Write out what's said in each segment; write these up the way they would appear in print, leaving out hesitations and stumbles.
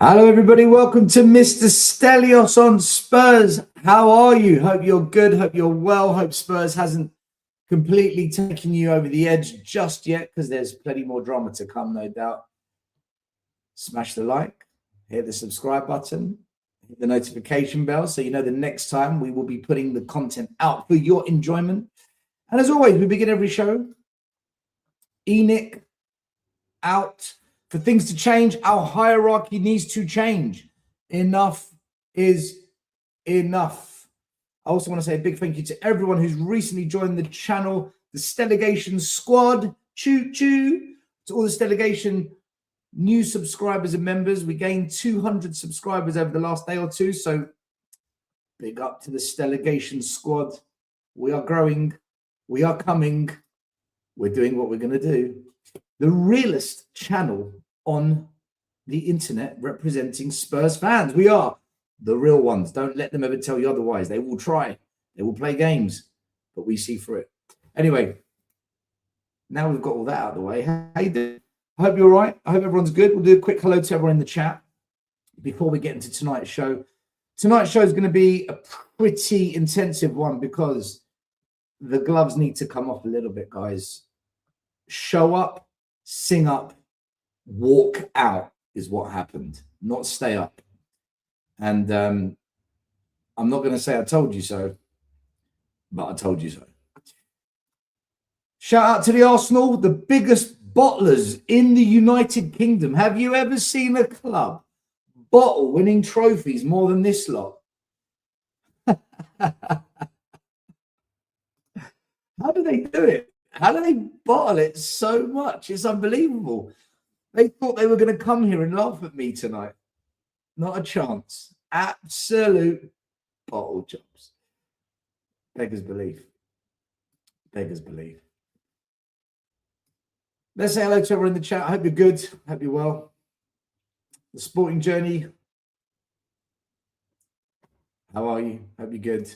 Hello, everybody. Welcome to Mr. Stelios on Spurs. How are you? Hope you're good. Hope you're well. Hope Spurs hasn't completely taken you over the edge just yet, because there's plenty more drama to come, no doubt. Smash the like, hit the subscribe button, hit the notification bell so you know the next time we will be putting the content out for your enjoyment. And as always, we begin every show. ENIC out. For things to change, our hierarchy needs to change. Enough is enough. I also want to say a big thank you to everyone who's recently joined the channel, the Stelagation Squad. Choo choo. To all the Stelagation new subscribers and members. We gained 200 subscribers over the last day or two. So big up to the Stelagation Squad. We are growing. We are coming. We're doing what we're going to do. The realest channel on the internet representing Spurs fans. We are the real ones. Don't let them ever tell you otherwise. They will try. They will play games, but we see through it. Anyway, now we've got all that out of the way. How you doing? I hope you're all right. I hope everyone's good. We'll do a quick hello to everyone in the chat before we get into tonight's show. Tonight's show is going to be a pretty intensive one because the gloves need to come off a little bit, guys. Show up, sing up, walk out is what happened, not stay up. And I'm not going to say I told you so, but I told you so. Shout out to the Arsenal, the biggest bottlers in the United Kingdom. Have you ever seen a club bottle winning trophies more than this lot? How do they do it? How do they bottle it so much? It's unbelievable. They thought they were going to come here and laugh at me tonight. Not a chance. Absolute bottle jobs. Beggars belief. Beggars belief. Let's say hello to everyone in the chat. I hope you're good. I hope you're well. The sporting journey. How are you? Hope you're good.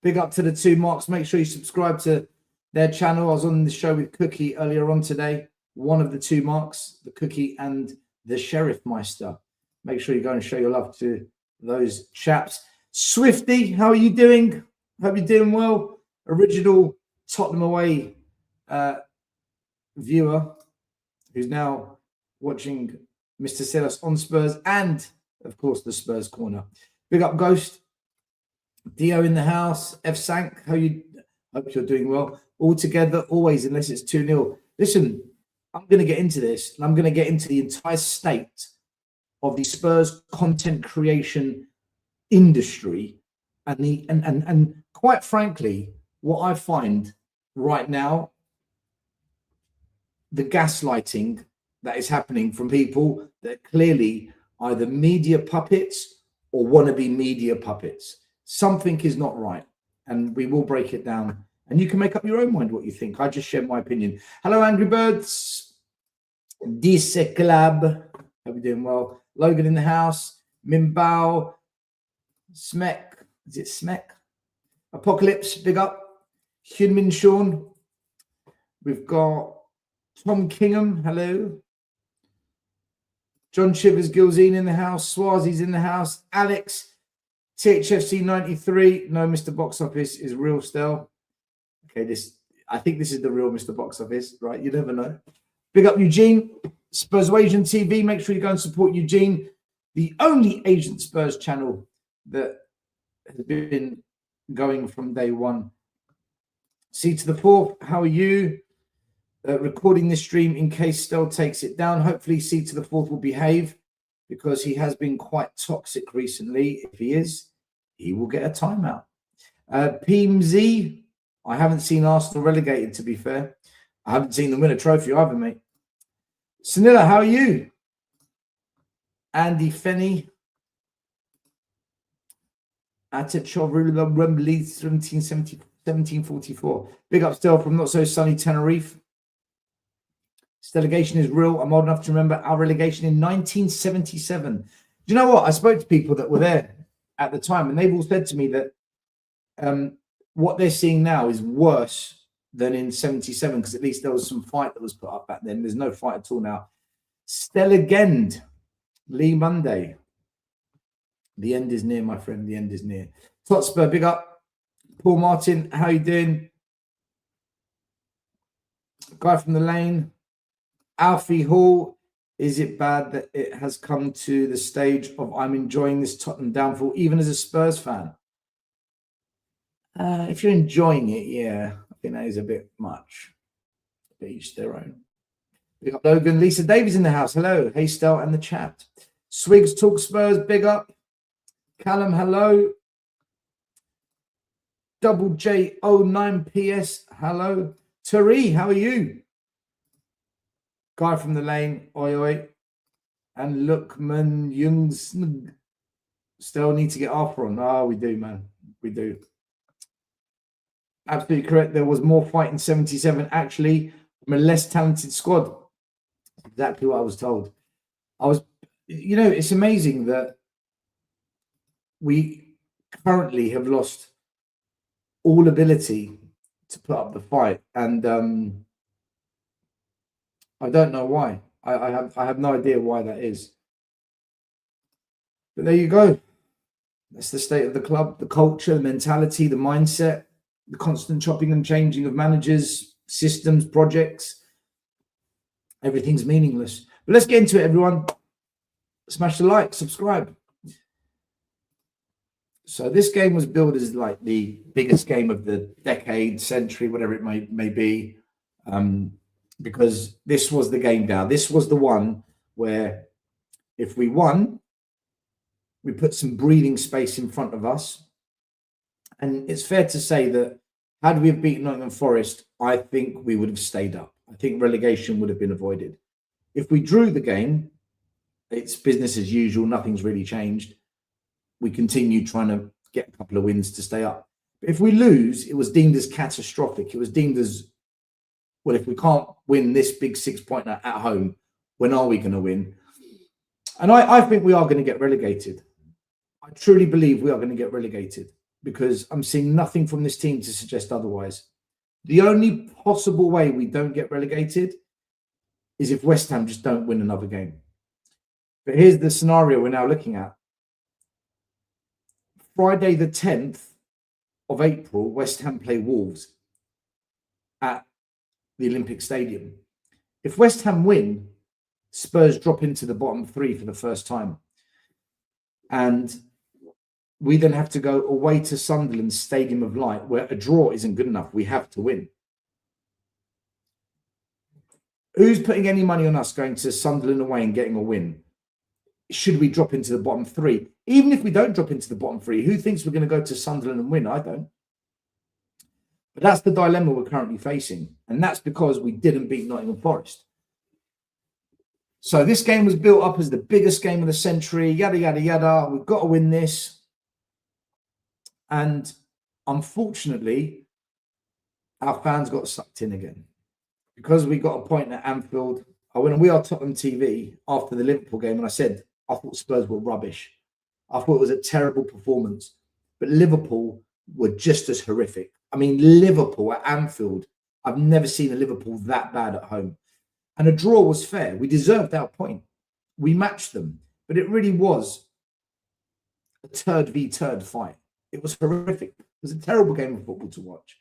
Big up to the two marks. Make sure you subscribe to their channel. I was on the show with Cookie earlier on today. One of the two marks, the Cookie and the Sheriff Meister. Make sure you go and show your love to those chaps. Swifty, how are you doing? Hope you're doing well. Original Tottenham away viewer who's now watching Mr. Stelios on Spurs and, of course, the Spurs Corner. Big up, Ghost. Dio in the house. F. Sank, how you? Hope you're doing well. All together, always, unless it's 2-0. Listen, I'm going to get into this, and I'm going to get into the entire state of the Spurs content creation industry, and quite frankly, what I find right now, the gaslighting that is happening from people that clearly either media puppets or wannabe media puppets. Something is not right, and we will break it down. And you can make up your own mind what you think. I just share my opinion. Hello, Angry Birds. Dice Club. Hope you're doing well. Logan in the house. Mimbao. Smek. Is it Smek? Apocalypse. Big up. Hyunmin Sean. We've got Tom Kingham. Hello. John Chivers Gilzine in the house. Swazi's in the house. Alex. THFC 93. No, Mr. Box Office is real still. Okay, I think this is the real Mr. Box Office, right? You never know. Big up Eugene, Spurs Asian TV. Make sure you go and support Eugene, the only Asian Spurs channel that has been going from day one. C to the fourth, how are you? Recording this stream in case Stel takes it down. Hopefully C to the fourth will behave because he has been quite toxic recently. If he is, he will get a timeout. PMZ, I haven't seen Arsenal relegated, to be fair. I haven't seen them win a trophy either, mate. Sanilla, how are you? Andy Fenny. Atachorula Wembley, 1744. Big up still from not so sunny Tenerife. Stelagation is real. I'm old enough to remember our relegation in 1977. Do you know what? I spoke to people that were there at the time, and they've all said to me that what they're seeing now is worse than in 77, because at least there was some fight that was put up back then. There's no fight at all now. Stelagend. Lee Monday. The end is near, my friend. The end is near. Hotspur, big up. Paul Martin, how you doing? Guy from the lane. Alfie Hall. Is it bad that it has come to the stage of I'm enjoying this Tottenham downfall, even as a Spurs fan? If you're enjoying it, yeah, I think that is a bit much. But each their own. Big up Logan. Lisa Davies in the house. Hello. Hey, Stel and the chat. Swigs Talk Spurs. Big up. Callum, hello. Double J09PS. Hello. Tari, how are you? Guy from the lane. Oi, oi. And Lookman Youngs. Still need to get after on. Oh, we do, man. We do. Absolutely correct. There was more fight in 77, actually, from a less talented squad. Exactly what I was told. It's amazing that we currently have lost all ability to put up the fight. And I don't know why. I have no idea why that is. But there you go. That's the state of the club, the culture, the mentality, the mindset, the constant chopping and changing of managers, systems, projects. Everything's meaningless. But let's get into it, everyone. Smash the like, subscribe. So this game was billed as like the biggest game of the decade, century, whatever it may be, because this was the game now. This was the one where if we won, we put some breathing space in front of us. And it's fair to say that had we have beaten Nottingham Forest, I think we would have stayed up. I think relegation would have been avoided. If we drew the game, it's business as usual. Nothing's really changed. We continue trying to get a couple of wins to stay up. But if we lose, it was deemed as catastrophic. It was deemed as, well, if we can't win this big 6-pointer at home, when are we going to win? And I think we are going to get relegated. I truly believe we are going to get relegated because I'm seeing nothing from this team to suggest otherwise. The only possible way we don't get relegated is if West Ham just don't win another game. But here's the scenario we're now looking at. Friday the 10th of April, West Ham play Wolves at the Olympic Stadium. If West Ham win, Spurs drop into the bottom three for the first time. And we then have to go away to Sunderland's Stadium of Light, where a draw isn't good enough. We have to win. Who's putting any money on us going to Sunderland away and getting a win? Should we drop into the bottom three? Even if we don't drop into the bottom three, who thinks we're going to go to Sunderland and win? I don't. But that's the dilemma we're currently facing. And that's because we didn't beat Nottingham Forest. So this game was built up as the biggest game of the century, yada, yada, yada. We've got to win this. And unfortunately, our fans got sucked in again. Because we got a point at Anfield, I went on We Are Tottenham TV after the Liverpool game and I said, I thought Spurs were rubbish. I thought it was a terrible performance. But Liverpool were just as horrific. I mean, Liverpool at Anfield, I've never seen a Liverpool that bad at home. And a draw was fair. We deserved our point. We matched them. But it really was a turd v turd fight. It was horrific. It was a terrible game of football to watch.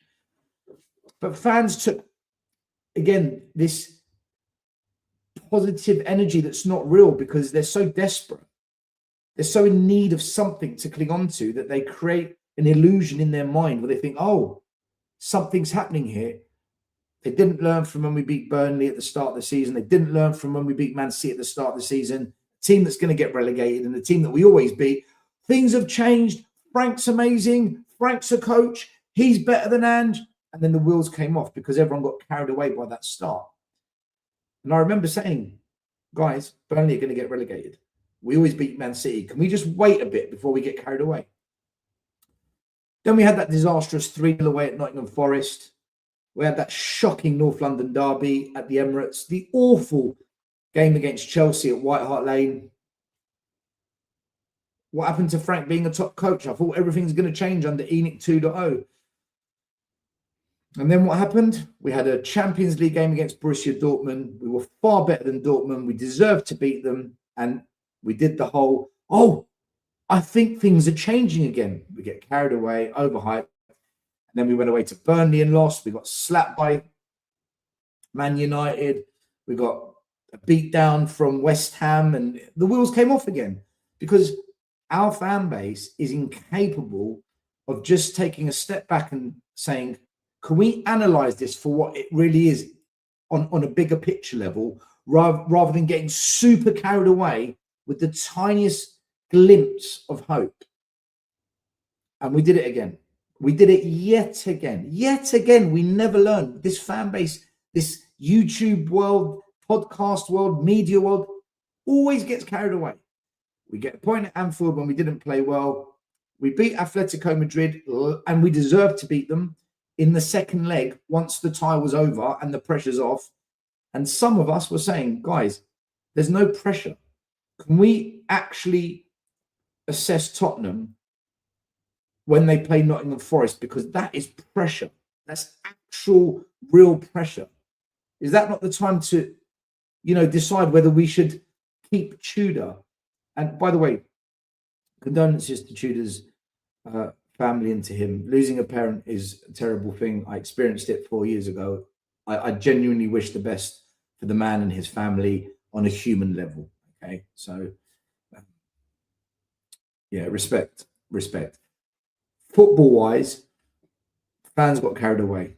But fans took, again, this positive energy that's not real because they're so desperate. They're so in need of something to cling on to that they create an illusion in their mind where they think, oh, something's happening here. They didn't learn from when we beat Burnley at the start of the season. They didn't learn from when we beat Man City at the start of the season. A team that's going to get relegated and the team that we always beat. Things have changed. Frank's amazing. Frank's a coach. He's better than Ange. And then the wheels came off because everyone got carried away by that start. And I remember saying, guys, Burnley are going to get relegated. We always beat Man City. Can we just wait a bit before we get carried away? Then we had that disastrous 3-0 away at Nottingham Forest. We had that shocking North London derby at the Emirates. The awful game against Chelsea at White Hart Lane. What happened to Frank being a top coach? I thought everything's going to change under ENIC 2.0. And then what happened? We had a Champions League game against Borussia Dortmund. We were far better than Dortmund. We deserved to beat them. And We did the whole, oh, I think things are changing again. We get carried away, overhyped. And then we went away to Burnley and lost. We got slapped by Man United. We got a beat down from West Ham, and the wheels came off again because our fan base is incapable of just taking a step back and saying, can we analyze this for what it really is on a bigger picture level, rather than getting super carried away with the tiniest glimpse of hope. And we did it again. We did it yet again. Yet again, we never learn. This fan base, this YouTube world, podcast world, media world, always gets carried away. We get a point at Anfield when we didn't play well. We beat Atletico Madrid, and we deserved to beat them in the second leg once the tie was over and the pressure's off. And some of us were saying, guys, there's no pressure. Can we actually assess Tottenham when they play Nottingham Forest? Because that is pressure. That's actual real pressure. Is that not the time to, decide whether we should keep Tudor? And by the way, condolences to Tudor's family and to him. Losing a parent is a terrible thing. I experienced it 4 years ago. I genuinely wish the best for the man and his family on a human level. Okay, so respect. Football-wise, fans got carried away.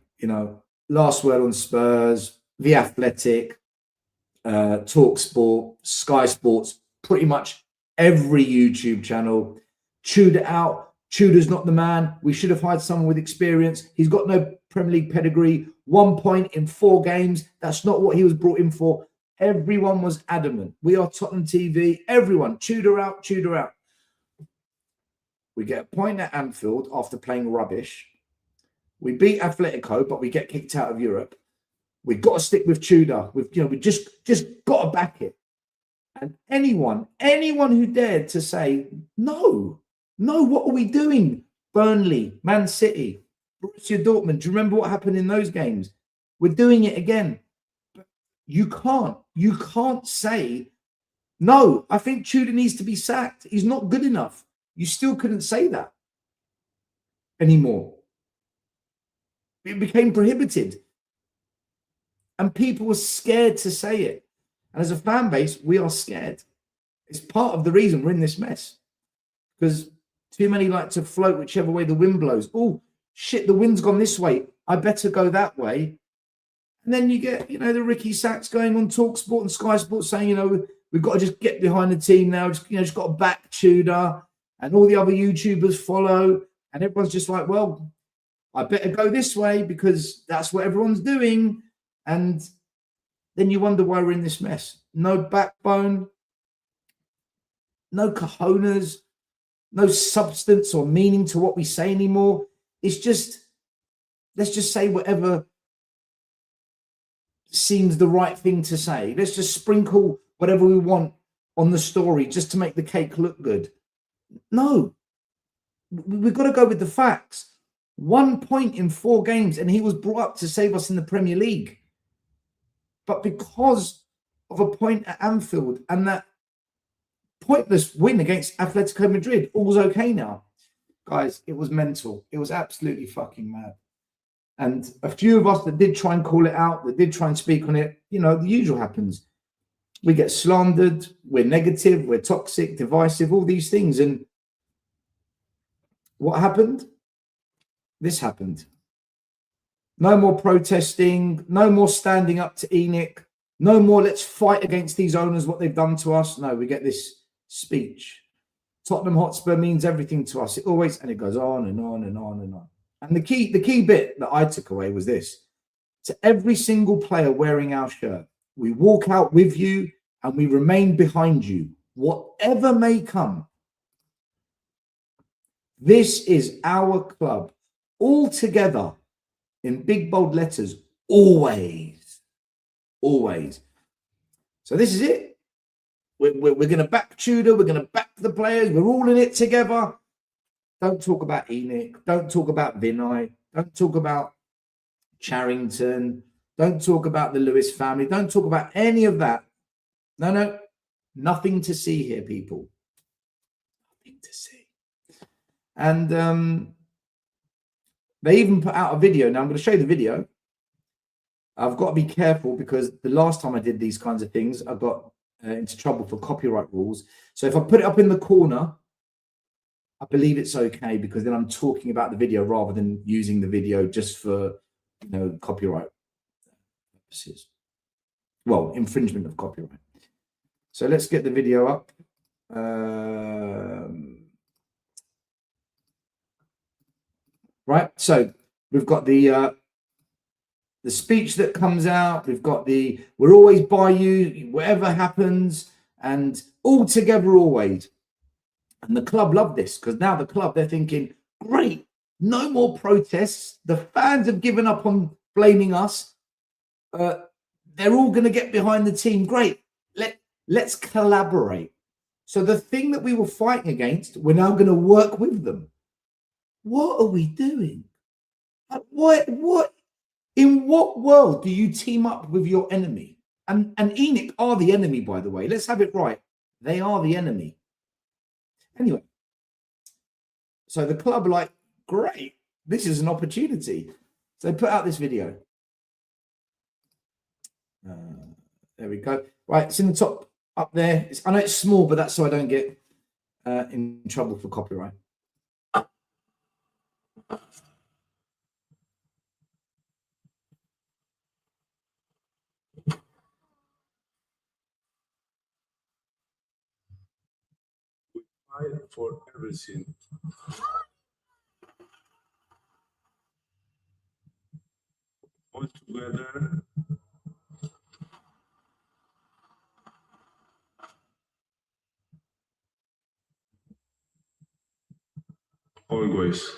Last word on Spurs, The Athletic, TalkSport, Sky Sports, pretty much every YouTube channel. Tudor out. Tudor's not the man. We should have hired someone with experience. He's got no Premier League pedigree. 1 point in 4 games. That's not what he was brought in for. Everyone was adamant. We are Tottenham TV. Everyone. Tudor out. Tudor out. We get a point at Anfield after playing rubbish. We beat Atletico, but we get kicked out of Europe. We've got to stick with Tudor. We just got to back it. And anyone who dared to say, no, what are we doing? Burnley, Man City, Borussia Dortmund. Do you remember what happened in those games? We're doing it again. But you can't say, no, I think Tudor needs to be sacked. He's not good enough. You still couldn't say that anymore. It became prohibited. And people were scared to say it. And as a fan base, we are scared. It's part of the reason we're in this mess. Because too many like to float whichever way the wind blows. Oh, shit, the wind's gone this way. I better go that way. And then you get, the Ricky Sacks going on TalkSport and Sky Sports saying, we've got to just get behind the team now. Just got to back Tudor. And all the other YouTubers follow. And everyone's just like, well, I better go this way because that's what everyone's doing. And then you wonder why we're in this mess. No backbone, no cojones, no substance or meaning to what we say anymore. It's just, let's just say whatever seems the right thing to say. Let's just sprinkle whatever we want on the story just to make the cake look good. No, we've got to go with the facts. 1 point in 4 games, and he was brought up to save us in the Premier League. But because of a point at Anfield and that pointless win against Atletico Madrid, all's okay now. Guys, it was mental. It was absolutely fucking mad. And a few of us that did try and call it out, that did try and speak on it, the usual happens. We get slandered, we're negative, we're toxic, divisive, all these things. And what happened? This happened. No more protesting, no more standing up to Enoch, no more let's fight against these owners, what they've done to us. No, we get this speech. Tottenham Hotspur means everything to us. It always, and it goes on and on and on and on. And the key bit that I took away was this. To every single player wearing our shirt, we walk out with you and we remain behind you, whatever may come. This is our club, all together. In big, bold letters, always. So this is it. We're going to back Tudor. We're going to back the players. We're all in it together. Don't talk about Enoch. Don't talk about Vinay. Don't talk about Charrington. Don't talk about the Lewis family. Don't talk about any of that. No. Nothing to see here, people. Nothing to see. And they even put out a video. Now I'm going to show you the video. I've got to be careful because the last time I did these kinds of things, I got into trouble for copyright rules. So if I put it up in the corner, I believe it's okay because then I'm talking about the video rather than using the video just for, you know, copyright purposes. Well, infringement of copyright. So let's get the video up. Right. So we've got the speech that comes out. We've got the "we're always by you, whatever happens," and all together always. And the club love this because now the club, they're thinking, great, no more protests. The fans have given up on blaming us. They're all going to get behind the team. Great. Let's collaborate. So the thing that we were fighting against, we're now going to work with them. What are we doing? What? In what world do you team up with your enemy? And ENIC are the enemy, by the way. Let's have it right. They are the enemy. Anyway, so the club are like, great, this is an opportunity. So they put out this video. There we go. Right, it's in the top up there. I know it's small, but that's so I don't get in trouble for copyright. For everything. All together. Always.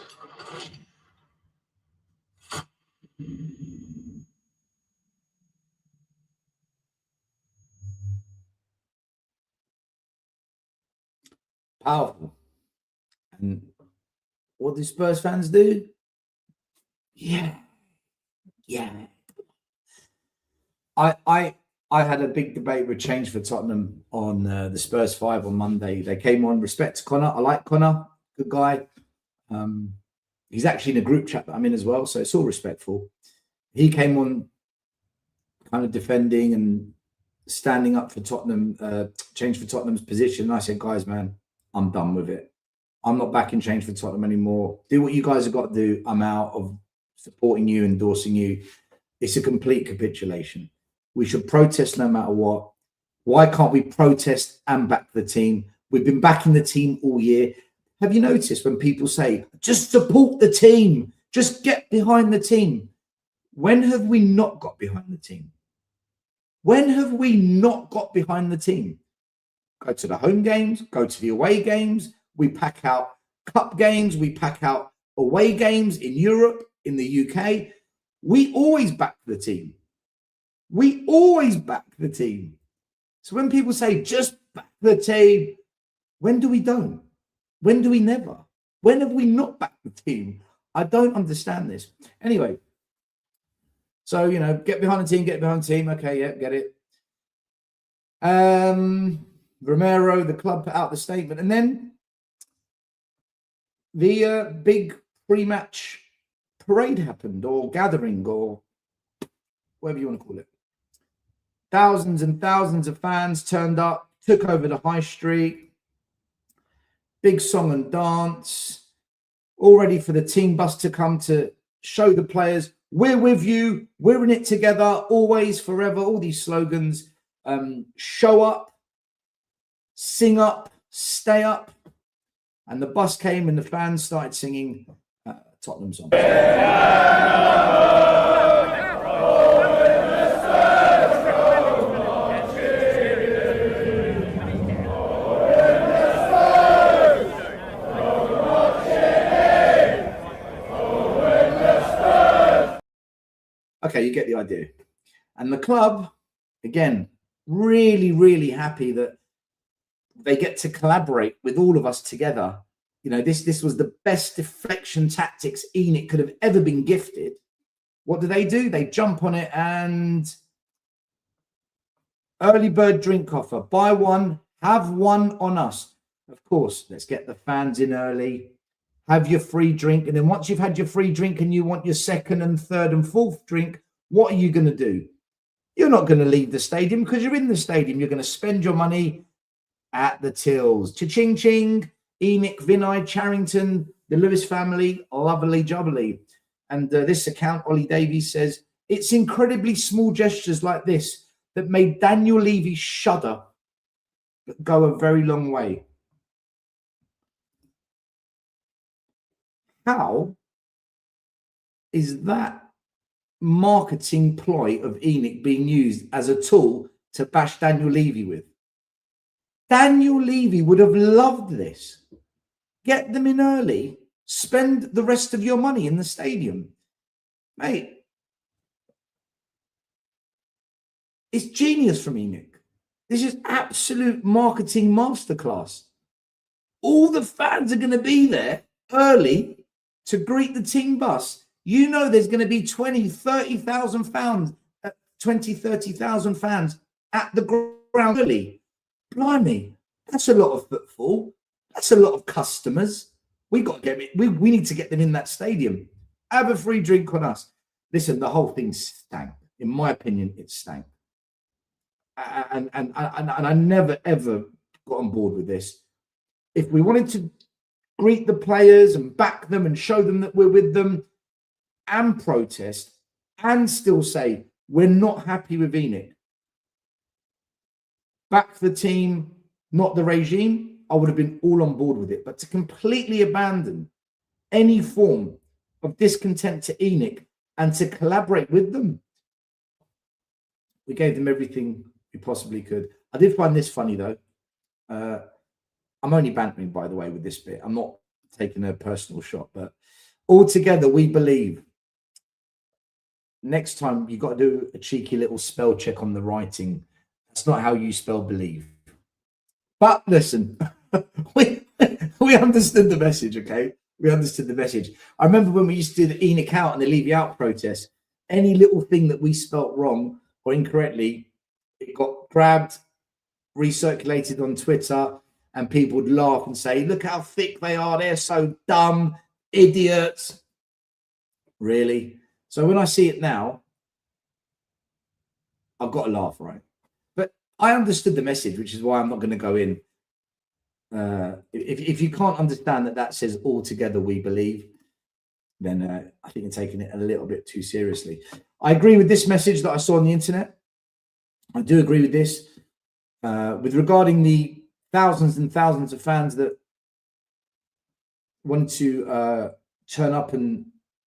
Powerful. And what do Spurs fans do? Yeah. I had a big debate with Change for Tottenham on the Spurs 5 on Monday. They came on. Respect to Connor. I like Connor. Good guy. He's actually in a group chat that I'm in as well, so it's all respectful. He came on kind of defending and standing up for Tottenham, Change for Tottenham's position. And I said, guys, man, I'm done with it. I'm not backing Change for Tottenham anymore. Do what you guys have got to do. I'm out of supporting you, endorsing you. It's a complete capitulation. We should protest no matter what. Why can't we protest and back the team? We've been backing the team all year. Have you noticed when people say, just support the team, just get behind the team? When have we not got behind the team? When have we not got behind the team? Go to the home games, go to the away games. We pack out cup games. We pack out away games in Europe, in the UK. We always back the team. We always back the team. So when people say, just back the team, when do we don't? When do we never? When have we not backed the team? I don't understand this. Anyway, so, you know, get behind the team, get behind the team. Okay, yeah, get it. Romero, the club put out the statement. And then the big pre-match parade happened, or gathering, or whatever you want to call it. Thousands and thousands of fans turned up, took over the high street. Big song and dance, all ready for the team bus to come to show the players, we're with you, we're in it together, always, forever, all these slogans. Show up, sing up, stay up. And the bus came and the fans started singing Tottenham songs. Okay, you get the idea. And the club, again, really, really happy that they get to collaborate with all of us together. You know, this was the best deflection tactics ENIC could have ever been gifted. What do? They jump on it and early bird drink offer. Buy one, Have one on us. Of course, let's get the fans in early. Have your free drink. And then once you've had your free drink and you want your second and third and fourth drink, what are you going to do? You're not going to leave the stadium because you're in the stadium. You're going to spend your money at the tills. Cha-ching ching, Enoch, Vinay, Charrington, the Lewis family, lovely jubbly. And this account, Ollie Davies, says, it's incredibly small gestures like this that made Daniel Levy shudder but go a very long way. How is that marketing ploy of Enoch being used as a tool to bash Daniel Levy with? Daniel Levy would have loved this. Get them in early, spend the rest of your money in the stadium. Mate, it's genius from Enoch. This is absolute marketing masterclass. All the fans are going to be there early to greet the team bus. You know there's going to be 20, 30,000 fans, 20, 30,000 fans at the ground early. Blimey, that's a lot of footfall. That's a lot of customers. We need to get them in that stadium. Have a free drink on us. Listen, the whole thing stank. In my opinion, it stank. And I never, ever got on board with this. If we wanted to greet the players and back them and show them that we're with them and protest and still say we're not happy with Enoch, back the team, not the regime, I would have been all on board with it. But to completely abandon any form of discontent to Enoch and to collaborate with them, we gave them everything we possibly could. I did find this funny, though. I'm only bantering, by the way, with this bit. I'm not taking a personal shot, but altogether, we believe. Next time, you've got to do a cheeky little spell check on the writing. That's not how you spell believe. But listen, we understood the message, okay? We understood the message. I remember when we used to do the Enoch out and the Levy out protest, any little thing that we spelt wrong or incorrectly, it got grabbed, recirculated on Twitter, and people would laugh and say, look how thick they are. They're so dumb, idiots. Really? So when I see it now, I've got to laugh, right? But I understood the message, which is why I'm not going to go in. If you can't understand that says all together we believe, then I think you're taking it a little bit too seriously. I agree with this message that I saw on the internet. I do agree with this. With regarding the thousands and thousands of fans that want to turn up and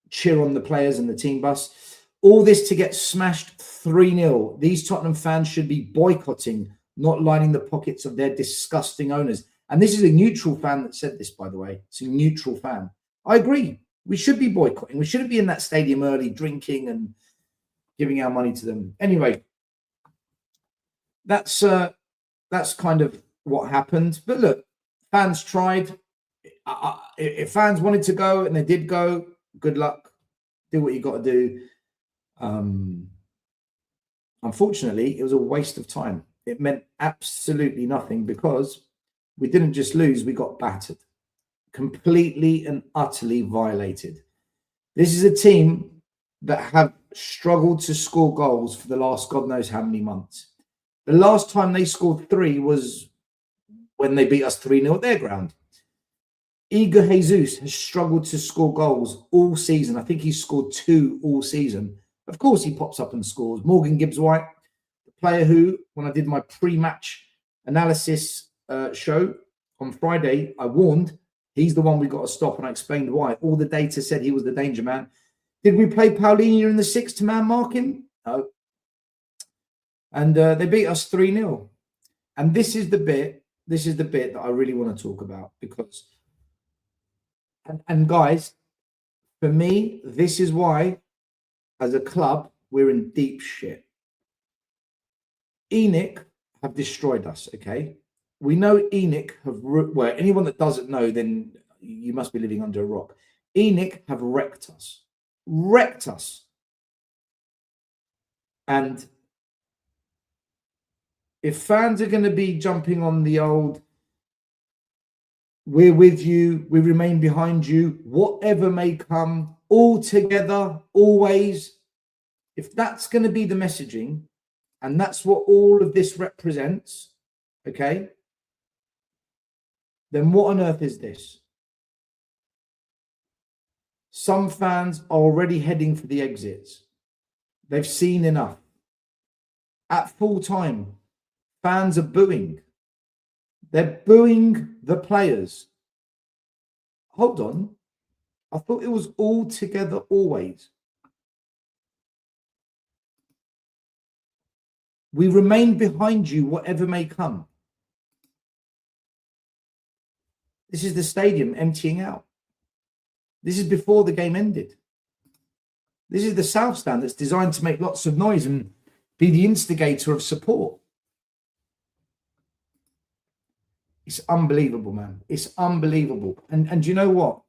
cheer on the players and the team bus, all this to get smashed 3-0. These Tottenham fans should be boycotting, not lining the pockets of their disgusting owners. And this is a neutral fan that said this, by the way. It's a neutral fan. I agree. We should be boycotting. We shouldn't be in that stadium early drinking and giving our money to them. Anyway, that's kind of what happened. But look, fans tried. If fans wanted to go and they did go, good luck. Do what you got to do. Unfortunately, it was a waste of time. It meant absolutely nothing because we didn't just lose, we got battered. Completely and utterly violated. This is a team that have struggled to score goals for the last God knows how many months. The last time they scored 3 was when they beat us 3-0 at their ground. Igor Jesus has struggled to score goals all season. I think he's scored 2 all season. Of course, he pops up and scores. Morgan Gibbs-White, the player who, when I did my pre-match analysis show on Friday, I warned he's the one we got to stop, and I explained why. All the data said he was the danger man. Did we play Paulinho in the 6 to man mark him? No. And they beat us 3-0. And this is the bit that I really want to talk about because, and guys, for me, this is why, as a club, we're in deep shit. Enoch have destroyed us, okay? We know Enoch have, well, anyone that doesn't know, then you must be living under a rock. Enoch have wrecked us. Wrecked us. And if fans are going to be jumping on the old, we're with you, we remain behind you, whatever may come, all together, always, if that's going to be the messaging, and that's what all of this represents, okay, then what on earth is this? Some fans are already heading for the exits. They've seen enough. At full time, fans are booing. They're booing the players. Hold on. I thought it was all together always. We remain behind you, whatever may come. This is the stadium emptying out. This is before the game ended. This is the South Stand that's designed to make lots of noise and be the instigator of support. It's unbelievable, man. It's unbelievable. And you know what?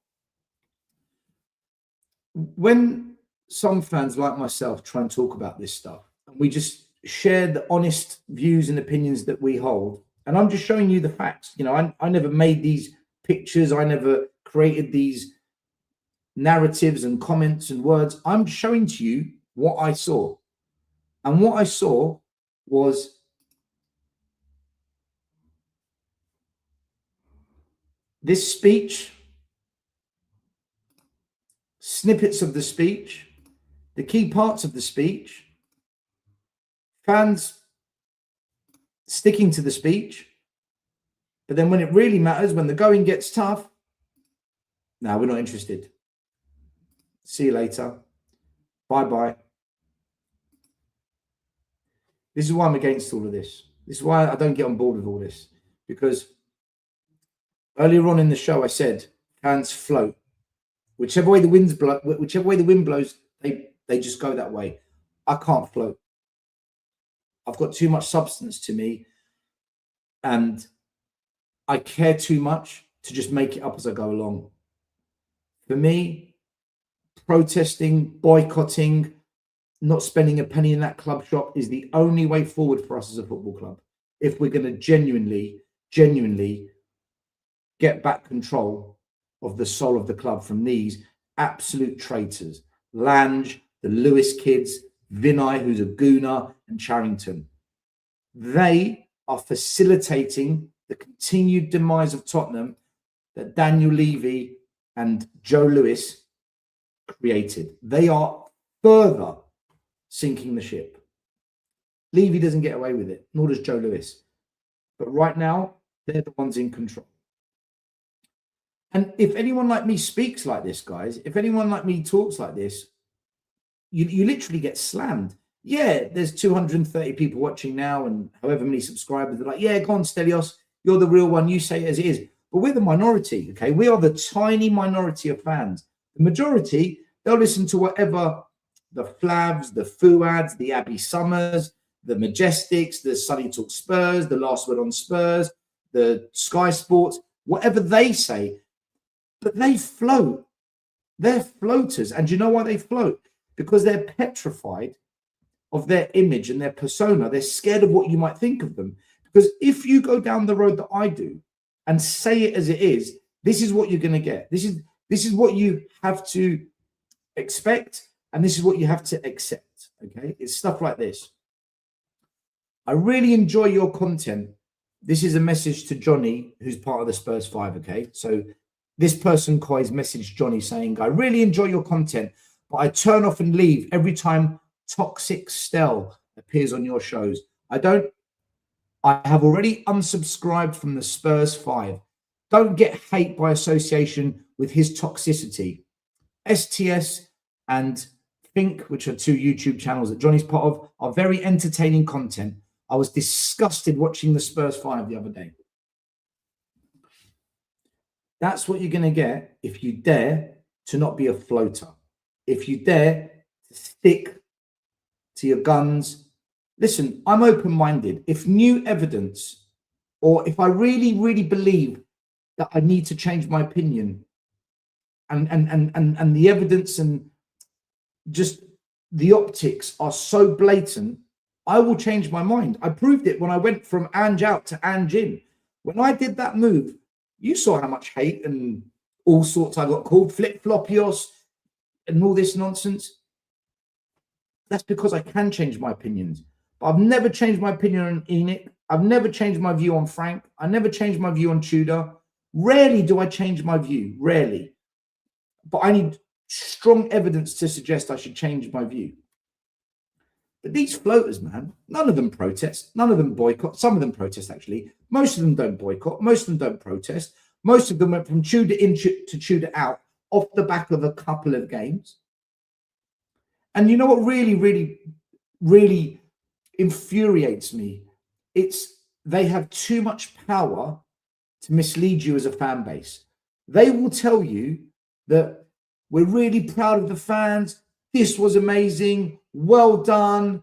When some fans like myself try and talk about this stuff, and we just share the honest views and opinions that we hold, and I'm just showing you the facts. You know, I never made these pictures. I never created these narratives and comments and words. I'm showing to you what I saw. And what I saw was this speech, snippets of the speech, the key parts of the speech, fans sticking to the speech. But then when it really matters, when the going gets tough, no, we're not interested. See you later. Bye-bye. This is why I'm against all of this. This is why I don't get on board with all this. Because earlier on in the show, I said fans float. Whichever way the wind blows, they just go that way. I can't float. I've got too much substance to me, and I care too much to just make it up as I go along. For me, protesting, boycotting, not spending a penny in that club shop is the only way forward for us as a football club. If we're going to genuinely get back control of the soul of the club from these absolute traitors. Lange, the Lewis kids, Vinay, who's a gooner, and Charrington. They are facilitating the continued demise of Tottenham that Daniel Levy and Joe Lewis created. They are further sinking the ship. Levy doesn't get away with it, nor does Joe Lewis. But right now, they're the ones in control. And if anyone like me speaks like this, guys, if anyone like me talks like this, you literally get slammed. Yeah, there's 230 people watching now and however many subscribers. They're like, yeah, go on, Stelios, you're the real one. You say it as it is. But we're the minority, okay? We are the tiny minority of fans. The majority, they'll listen to whatever the Flavs, the Fuads, the Abby Summers, the Majestics, the Sunny Talk Spurs, the Last Word on Spurs, the Sky Sports, whatever they say. But they float. They're floaters. And you know why they float? Because they're petrified of their image and their persona. They're scared of what you might think of them. Because if you go down the road that I do and say it as it is, this is what you're going to get. This is what you have to expect, and this is what you have to accept. Okay? It's stuff like this. I really enjoy your content. This is a message to Johnny, who's part of the Spurs 5, okay? So this person, Koi's messaged Johnny saying, I really enjoy your content, but I turn off and leave every time Toxic Stel appears on your shows. I have already unsubscribed from the Spurs 5. Don't get hate by association with his toxicity. STS and Think, which are two YouTube channels that Johnny's part of, are very entertaining content. I was disgusted watching the Spurs 5 the other day. That's what you're going to get if you dare to not be a floater. If you dare to stick to your guns. Listen, I'm open-minded. If new evidence, or if I really believe that I need to change my opinion, and the evidence and just the optics are so blatant, I will change my mind. I proved it when I went from Ange out to Ange in. When I did that move, you saw how much hate and all sorts I got called, flip-floppios and all this nonsense. That's because I can change my opinions. But I've never changed my opinion on Enoch. I've never changed my view on Frank. I never changed my view on Tudor. Rarely do I change my view. Rarely. But I need strong evidence to suggest I should change my view. But these floaters, man, none of them protest. None of them boycott. Some of them protest, actually. Most of them don't boycott. Most of them don't protest. Most of them went from Tudor in to Tudor out off the back of a couple of games. And you know what really infuriates me? It's they have too much power to mislead you as a fan base. They will tell you that we're really proud of the fans. This was amazing. Well done.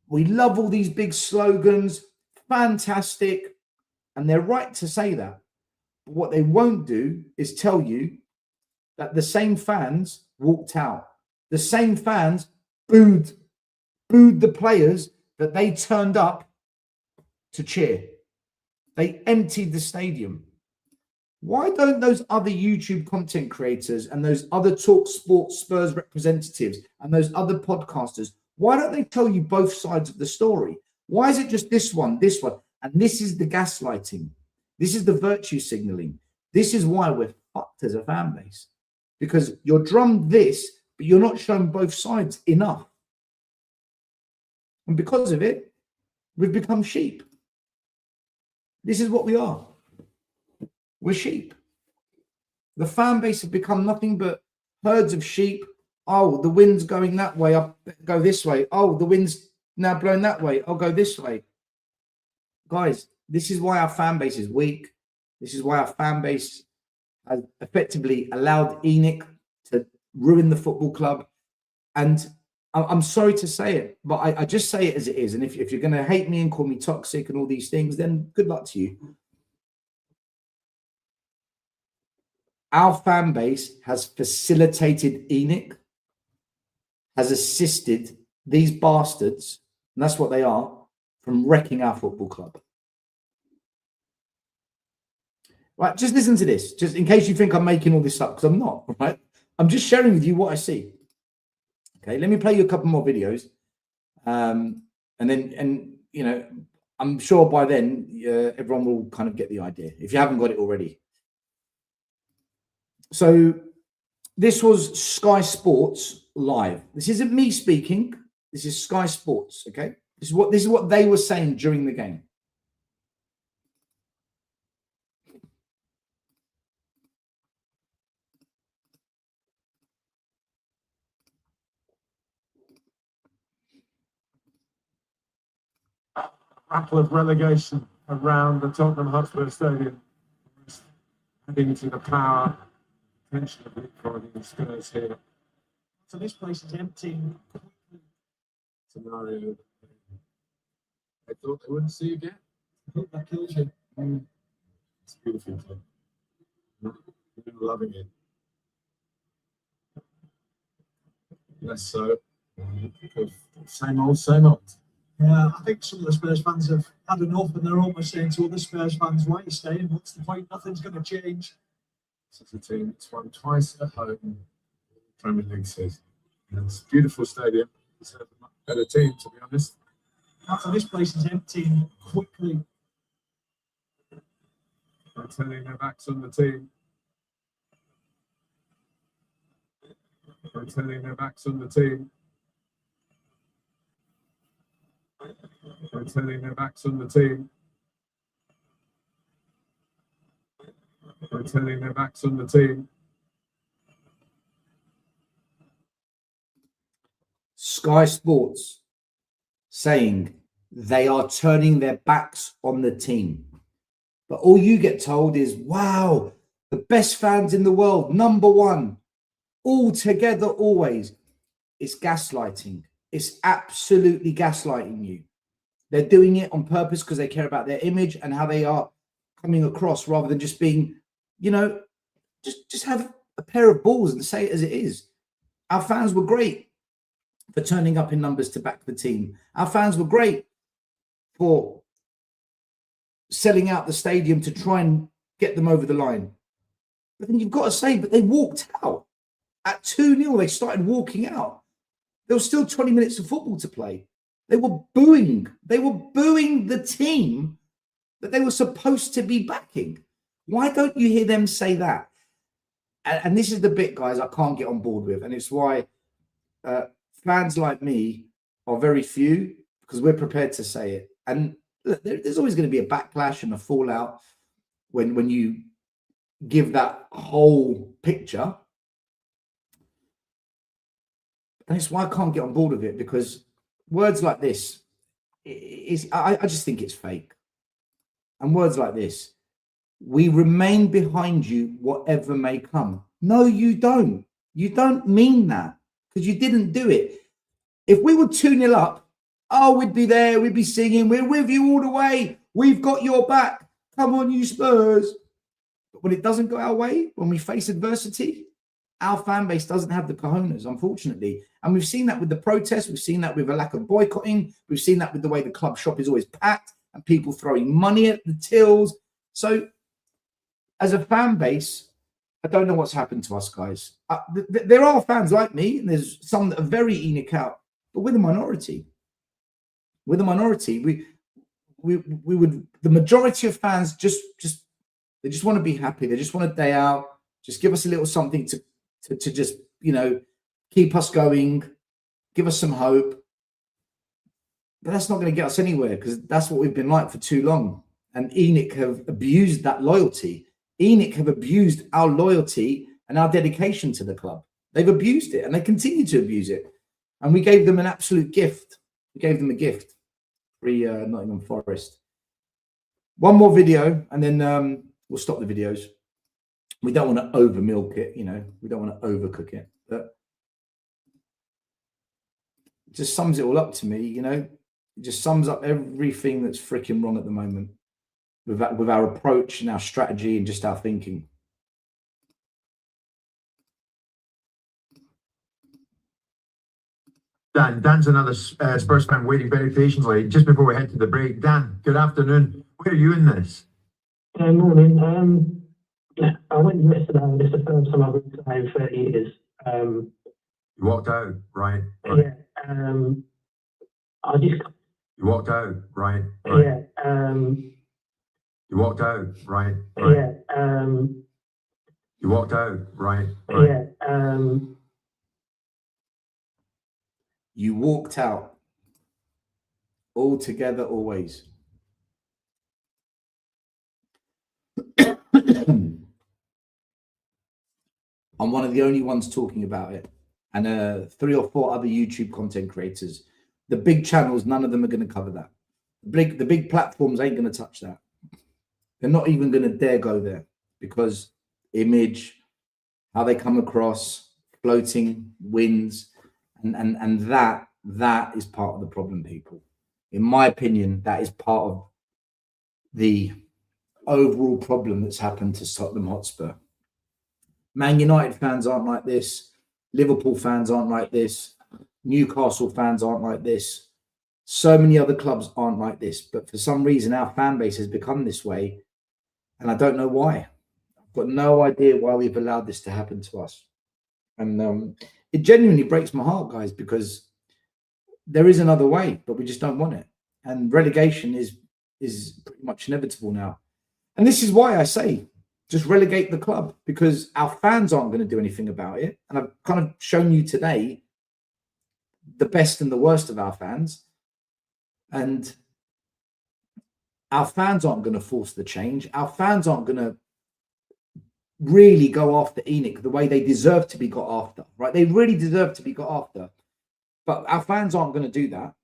We love all these big slogans. Fantastic. And they're right to say that. But what they won't do is tell you that the same fans walked out. The same fans booed the players that they turned up to cheer. They emptied the stadium. Why don't those other YouTube content creators and those other Talk Sports Spurs representatives and those other podcasters, why don't they tell you both sides of the story? Why is it just this one? And this is the gaslighting. This is the virtue signaling. This is why we're fucked as a fan base. Because you're drummed this, but you're not showing both sides enough. And because of it, we've become sheep. This is what we are. We're sheep. The fan base have become nothing but herds of sheep. Oh, the wind's going that way. I'll go this way. Oh, the wind's now blowing that way. I'll go this way. Guys, this is why our fan base is weak. This is why our fan base has effectively allowed Enoch to ruin the football club. And I'm sorry to say it, but I just say it as it is. And if you're going to hate me and call me toxic and all these things, then good luck to you. Our fan base has facilitated Enoch, has assisted these bastards, and that's what they are, from wrecking our football club. Right, just listen to this, just in case you think I'm making all this up, because I'm not, right? I'm just sharing with you what I see. Okay, let me play you a couple more videos. And you know, I'm sure by then everyone will kind of get the idea, if you haven't got it already. So this was Sky Sports live. This isn't me speaking. This is Sky Sports, okay? This is what they were saying during the game. Battle of relegation around the Tottenham Hotspur Stadium, heading to the power, potentially leapfrogging the Spurs here. So this place is empty. Scenario. I thought they wouldn't see again. I hope that kills you. It's beautiful. We're loving it. Less so. Same old, same old. Yeah, I think some of the Spurs fans have had enough and they're almost saying to other Spurs fans, why are you staying? What's the point? Nothing's going to change. This is a team that's won twice at home, Premier League season. And it's a beautiful stadium. It's a much better team, to be honest. So this place is emptying quickly. They're turning their backs on the team. They're turning their backs on the team. They're turning their backs on the team. They're turning their backs on the team. Sky Sports saying they are turning their backs on the team. But all you get told is, wow, the best fans in the world, #1, all together, always. It's gaslighting. It's absolutely gaslighting you. They're doing it on purpose because they care about their image and how they are coming across, rather than just being, you know, just have a pair of balls and say it as it is. Our fans were great. for turning up in numbers to back the team. Our fans were great for selling out the stadium to try and get them over the line. But then you've got to say, but they walked out. At 2-0, they started walking out. There was still 20 minutes of football to play. They were booing. They were booing the team that they were supposed to be backing. Why don't you hear them say that? And this is the bit, guys, I can't get on board with. And it's why fans like me are very few, because we're prepared to say it. And look, there's always going to be a backlash and a fallout when you give that whole picture. And it's why I can't get on board with it, because words like this, I just think it's fake. And words like this, we remain behind you, whatever may come. No, you don't. You don't mean that, because you didn't do it. If we were 2-0 up, oh, we'd be there, we'd be singing, we're with you all the way. We've got your back. Come on, you Spurs. But when it doesn't go our way, when we face adversity, our fan base doesn't have the cojones, unfortunately. And we've seen that with the protests. We've seen that with a lack of boycotting. We've seen that with the way the club shop is always packed and people throwing money at the tills. So as a fan base, I don't know what's happened to us, guys. There are fans like me, and there's some that are very Enoch out, but we're the minority. We're the minority. We would, the majority of fans they just want to be happy. They just want a day out. Just give us a little something to just, you know, keep us going, give us some hope. But that's not going to get us anywhere, because that's what we've been like for too long. And Enoch have abused that loyalty. Enoch have abused our loyalty and our dedication to the club. They've abused it, and they continue to abuse it. And we gave them an absolute gift. We gave them a gift. Free Nottingham Forest. One more video, and then we'll stop the videos. We don't want to over milk it, you know. We don't want to overcook it. But it just sums it all up to me, you know. It just sums up everything that's freaking wrong at the moment with our approach and our strategy and just our thinking. Dan's another Spurs fan waiting very patiently. Just before we head to the break, Dan, good afternoon. Where are you in this? Morning. I went yesterday. This is the first time I've been today in 30 years. You walked out, right? Yeah. I just. You walked out, right? Yeah. You walked out, right? Yeah. You walked out, right? Yeah. You walked out. All together, always. I'm one of the only ones talking about it, and 3 or 4 other YouTube content creators. The big channels, none of them are going to cover that. The big platforms ain't going to touch that. They're not even going to dare go there, because image, how they come across, floating winds, and that is part of the problem, people. In my opinion, that is part of the overall problem that's happened to Tottenham Hotspur. Man United fans aren't like this. Liverpool fans aren't like this. Newcastle fans aren't like this. So many other clubs aren't like this. But for some reason, our fan base has become this way. And I don't know why. I've got no idea why we've allowed this to happen to us. And it genuinely breaks my heart, guys, because there is another way, but we just don't want it. And relegation is pretty much inevitable now. And this is why I say, just relegate the club, because our fans aren't going to do anything about it. And I've kind of shown you today the best and the worst of our fans. And our fans aren't going to force the change. Our fans aren't going to really go after Enoch the way they deserve to be got after, right? They really deserve to be got after. But our fans aren't going to do that.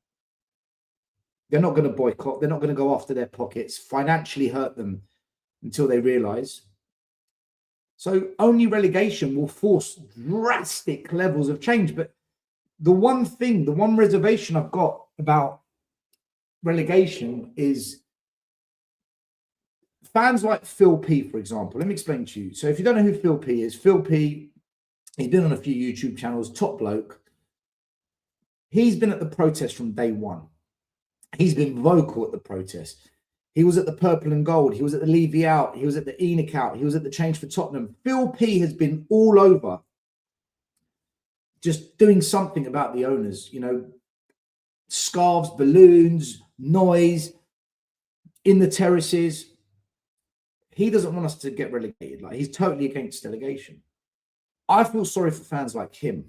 They're not going to boycott. They're not going to go after their pockets, financially hurt them until they realise. So only relegation will force drastic levels of change. But the one thing, the one reservation I've got about relegation is fans like Phil P, for example. Let me explain to you. So if you don't know who Phil P is, Phil P, he's been on a few YouTube channels, top bloke. He's been at the protest from day one. He's been vocal at the protest. He was at the purple and gold. He was at the Levy out. He was at the Enoch out. He was at the change for Tottenham. Phil P has been all over just doing something about the owners, you know, scarves, balloons, noise in the terraces. He doesn't want us to get relegated. Like, he's totally against delegation. I feel sorry for fans like him,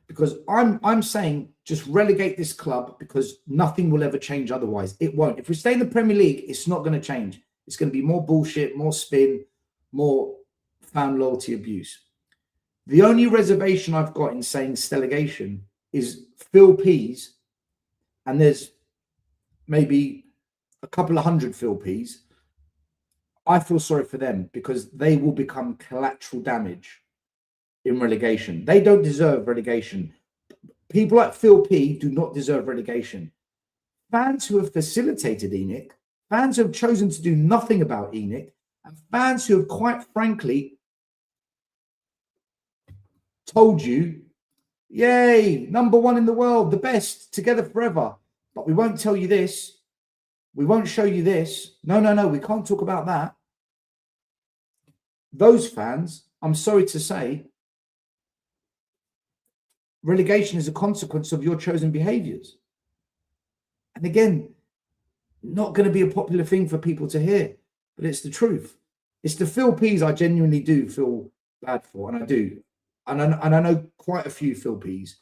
because I'm saying just relegate this club, because nothing will ever change otherwise. It won't. If we stay in the Premier League, it's not going to change. It's going to be more bullshit, more spin, more fan loyalty abuse. The only reservation I've got in saying Stelagation is Phil P's, and there's maybe a couple of hundred Phil P's. I feel sorry for them, because they will become collateral damage in relegation. They don't deserve relegation. People like Phil P do not deserve relegation. Fans who have facilitated Enoch, fans who have chosen to do nothing about Enoch, and fans who have quite frankly told you, yay, #1 in the world, the best, together forever. But we won't tell you this. We won't show you this. No, we can't talk about that. Those fans, I'm sorry to say, relegation is a consequence of your chosen behaviours. And again, not going to be a popular thing for people to hear, but it's the truth. It's the Phil P's I genuinely do feel bad for, and I do. And I know quite a few Phil P's.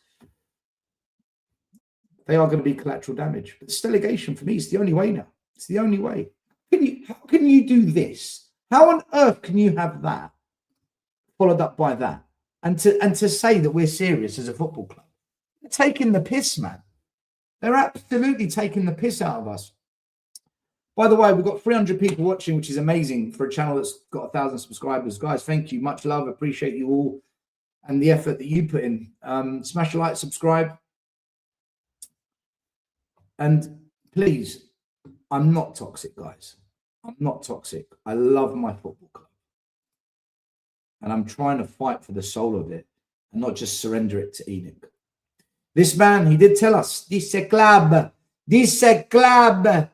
They are going to be collateral damage. But Stelagation, for me, is the only way now. It's the only way. How can you do this? How on earth can you have that followed up by that? And to say that we're serious as a football club? They're taking the piss, man. They're absolutely taking the piss out of us. By the way, we've got 300 people watching, which is amazing for a channel that's got 1,000 subscribers. Guys, thank you. Much love. Appreciate you all and the effort that you put in. Smash a like, subscribe. And please, I'm not toxic, guys. I'm not toxic. I love my football club. And I'm trying to fight for the soul of it and not just surrender it to Enoch. This man, he did tell us, this a club. This a club.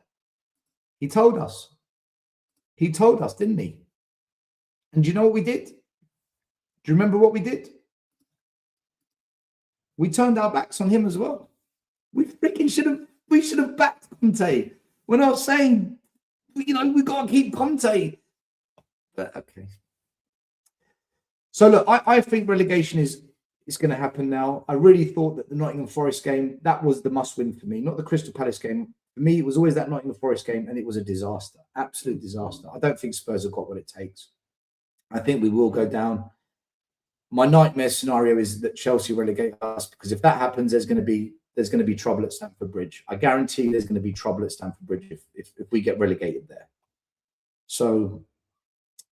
He told us. He told us, didn't he? And do you know what we did? Do you remember what we did? We turned our backs on him as well. We should have backed Conte. We're not saying, you know, we've got to keep Conte. But okay. So look, I think relegation is going to happen now. I really thought that the Nottingham Forest game, that was the must-win for me, not the Crystal Palace game. For me, it was always that Nottingham Forest game, and it was a disaster, absolute disaster. I don't think Spurs have got what it takes. I think we will go down. My nightmare scenario is that Chelsea relegate us, because if that happens, there's going to be trouble at Stamford Bridge. I guarantee there's going to be trouble at Stamford Bridge if we get relegated there. So,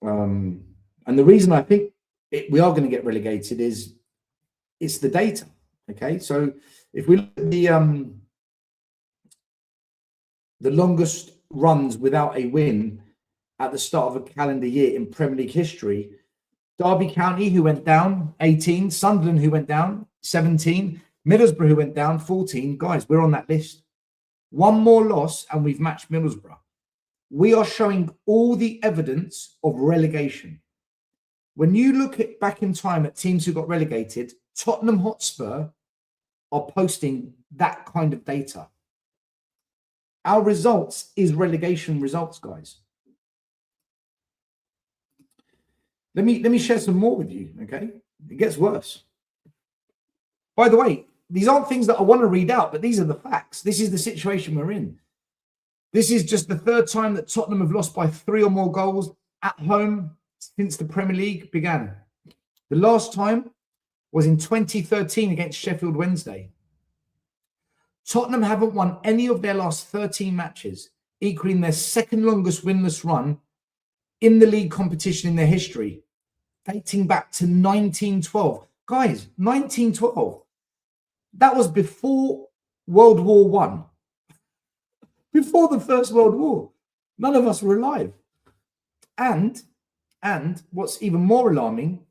and the reason I think we are going to get relegated is it's the data. Okay, so if we look at the longest runs without a win at the start of a calendar year in Premier League history, Derby County, who went down, 18. Sunderland, who went down, 17. Middlesbrough, who went down, 14. Guys, we're on that list. One more loss and we've matched Middlesbrough. We are showing all the evidence of relegation. When you look back in time at teams who got relegated, Tottenham Hotspur are posting that kind of data. Our results is relegation results, guys. Let me share some more with you, okay? It gets worse. By the way, these aren't things that I want to read out, but these are the facts. This is the situation we're in. This is just the third time that Tottenham have lost by 3 or more goals at home since the Premier League began. The last time was in 2013 against Sheffield Wednesday. Tottenham haven't won any of their last 13 matches, equaling their second longest winless run in the league competition in their history, dating back to 1912. Guys, 1912. That was before World War I. Before the First World War. None of us were alive. And what's even more alarming,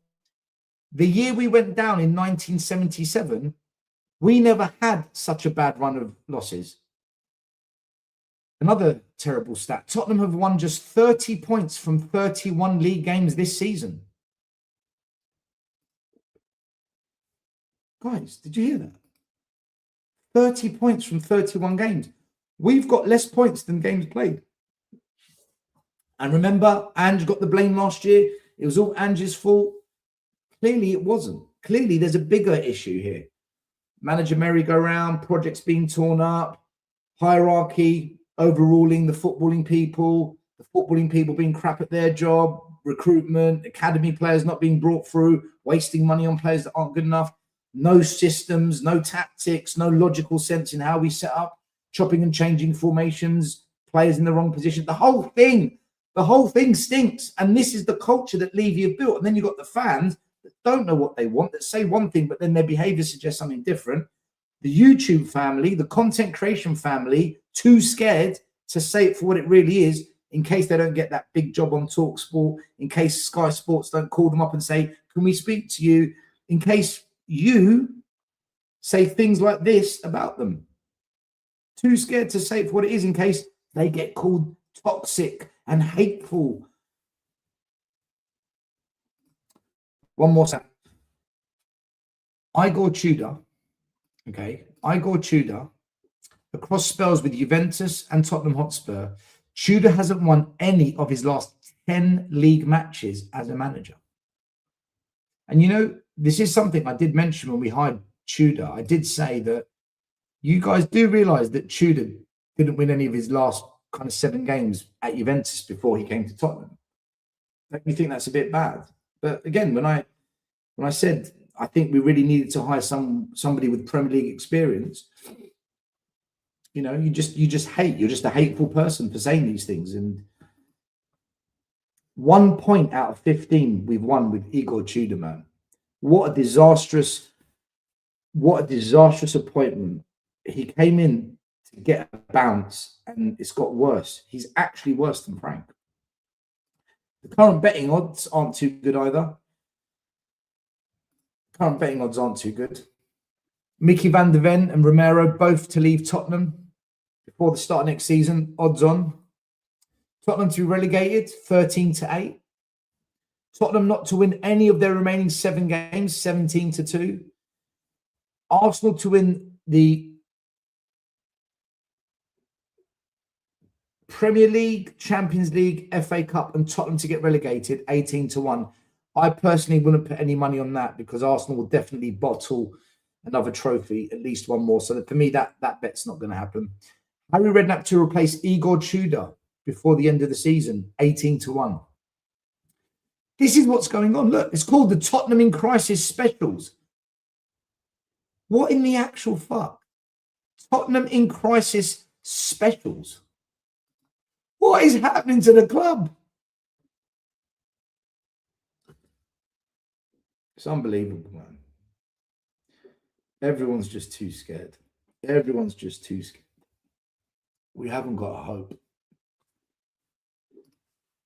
the year we went down in 1977, We never had such a bad run of losses. Another terrible stat. Tottenham have won just 30 points from 31 league games this season. Guys, did you hear that? 30 points from 31 games. We've got less points than games played. And remember, Ange got the blame last year. It was all Ange's fault. Clearly, it wasn't. Clearly, there's a bigger issue here. Manager merry-go-round, projects being torn up, hierarchy overruling the footballing people being crap at their job, recruitment, academy players not being brought through, wasting money on players that aren't good enough, no systems, no tactics, no logical sense in how we set up, chopping and changing formations, players in the wrong position. The whole thing stinks. And this is the culture that Levy have built. And then you've got the fans that don't know what they want, that say one thing, but then their behavior suggests something different. The YouTube family, the content creation family, too scared to say it for what it really is, in case they don't get that big job on TalkSport, in case Sky Sports don't call them up and say, can we speak to you? In case you say things like this about them. Too scared to say it for what it is, in case they get called toxic and hateful. One more second. Igor Tudor, across spells with Juventus and Tottenham Hotspur, Tudor hasn't won any of his last 10 league matches as a manager. And you know, this is something I did mention when we hired Tudor. I did say that you guys do realise that Tudor didn't win any of his last kind of 7 games at Juventus before he came to Tottenham. Don't you think that's a bit bad? But again, when I said I think we really needed to hire somebody with Premier League experience, you know, you're just a hateful person for saying these things. And 1 point out of 15 we've won with Igor Tudor, man. What a disastrous appointment. He came in to get a bounce and it's got worse. He's actually worse than Frank. The current betting odds aren't too good either. Mickey van der Ven and Romero both to leave Tottenham before the start of next season. Odds on. Tottenham to be relegated, 13-8. Tottenham not to win any of their remaining 7 games, 17-2. Arsenal to win the Premier League, Champions League, FA Cup, and Tottenham to get relegated, 18-1. I personally wouldn't put any money on that because Arsenal will definitely bottle another trophy, at least one more. So for me, that bet's not going to happen. Harry Redknapp to replace Igor Tudor before the end of the season, 18-1. This is what's going on. Look, it's called the Tottenham in Crisis Specials. What in the actual fuck? Tottenham in Crisis Specials. What is happening to the club? It's unbelievable, man. Everyone's just too scared. We haven't got a hope.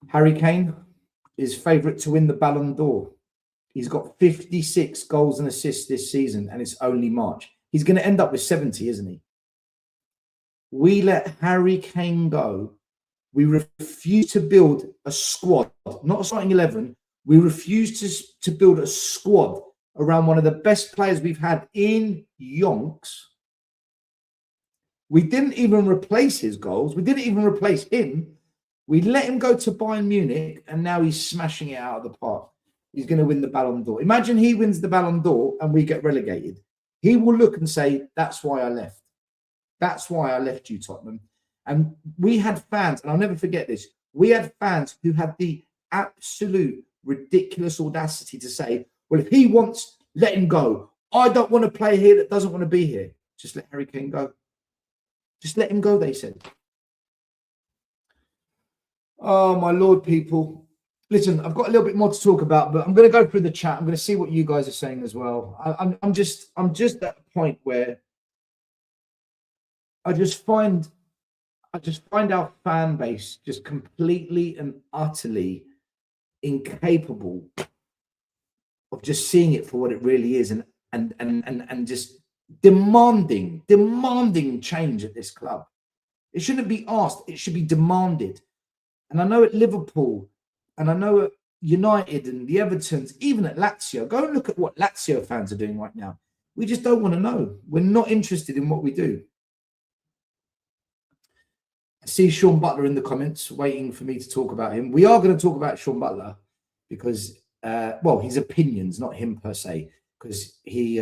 Harry Kane is favourite to win the Ballon d'Or. He's got 56 goals and assists this season, and it's only March. He's going to end up with 70, isn't he? We let Harry Kane go. We refuse to build a squad, not a starting 11. We refuse to build a squad around one of the best players we've had in yonks. We didn't even replace his goals. We didn't even replace him. We let him go to Bayern Munich, and now he's smashing it out of the park. He's going to win the Ballon d'Or. Imagine he wins the Ballon d'Or and we get relegated. He will look and say, that's why I left. That's why I left you, Tottenham. And we had fans, and I'll never forget this. We had fans who had the absolute ridiculous audacity to say, well, if he wants, let him go. I don't want to play here that doesn't want to be here. Just let Harry Kane go. Just let him go, they said. Oh, my Lord, people. Listen, I've got a little bit more to talk about, but I'm going to go through the chat. I'm going to see what you guys are saying as well. I'm just at a point where I just find our fan base just completely and utterly incapable of just seeing it for what it really is and just demanding change at this club. It shouldn't be asked, it should be demanded. And I know at Liverpool, and I know at United and the Evertons, even at Lazio, go and look at what Lazio fans are doing right now. We just don't want to know. We're not interested in what we do. I see Sean Butler in the comments waiting for me to talk about him. We are going to talk about Sean Butler because, well, his opinions, not him per se, because he's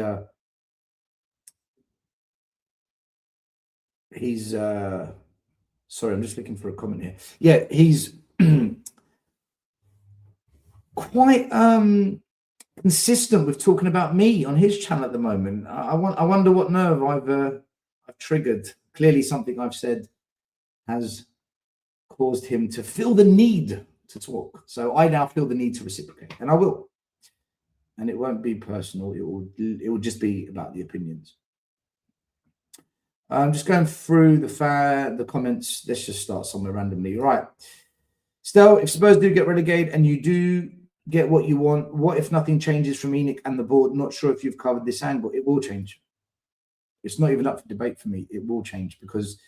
sorry, I'm just looking for a comment here. Yeah, he's quite consistent with talking about me on his channel at the moment. I wonder what nerve I've triggered. Clearly something I've said has caused him to feel the need to talk. So I now feel the need to reciprocate, and I will. And it won't be personal. It will just be about the opinions. I'm just going through the comments. Let's just start somewhere randomly. Right. Stel, if Spurs do get relegated and you do get what you want, what if nothing changes from ENIC and the board? Not sure if you've covered this angle. It will change. It's not even up for debate for me. It will change because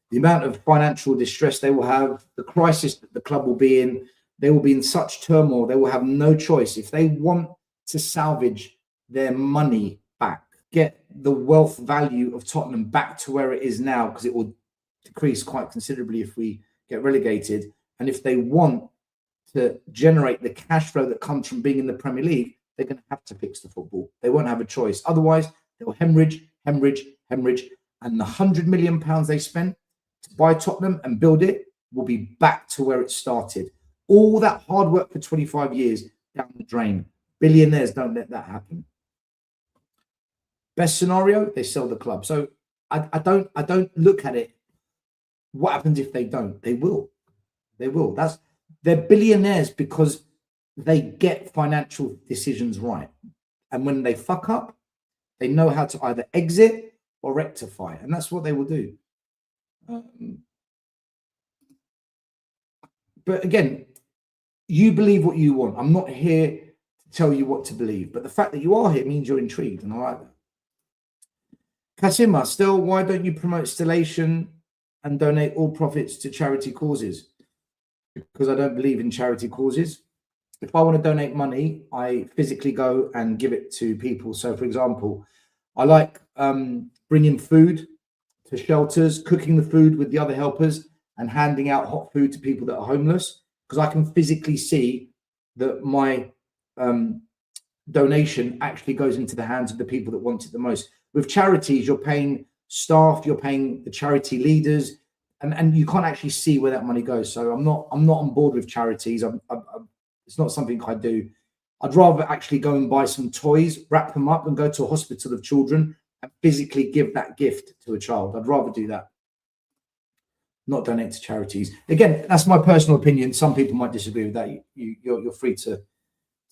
the amount of financial distress they will have, the crisis that the club will be in, they will be in such turmoil. They will have no choice. If they want to salvage their money back, get the wealth value of Tottenham back to where it is now, because it will decrease quite considerably if we get relegated. And if they want to generate the cash flow that comes from being in the Premier League, they're going to have to fix the football. They won't have a choice. Otherwise, they'll hemorrhage. And the £100 million they spent to buy Tottenham and build it will be back to where it started. All that hard work for 25 years down the drain. Billionaires don't let that happen. Best scenario, they sell the club. So I don't look at it. What happens if they don't? They will. They will. They're billionaires because they get financial decisions right. And when they fuck up, they know how to either exit or rectify. And that's what they will do. But again, you believe what you want. I'm not here to tell you what to believe. But the fact that you are here means you're intrigued. And I like that. Kasima, still, why don't you promote Stelagation and donate all profits to charity causes? Because I don't believe in charity causes. If I want to donate money, I physically go and give it to people. So, for example, I like bringing food to shelters, cooking the food with the other helpers, and handing out hot food to people that are homeless, because I can physically see that my donation actually goes into the hands of the people that want it the most. With charities, you're paying staff, you're paying the charity leaders, and you can't actually see where that money goes. So I'm not on board with charities. It's not something I do. I'd rather actually go and buy some toys, wrap them up, and go to a hospital of children and physically give that gift to a child. I'd rather do that, not donate to charities. Again, that's my personal opinion. Some people might disagree with that. You're free to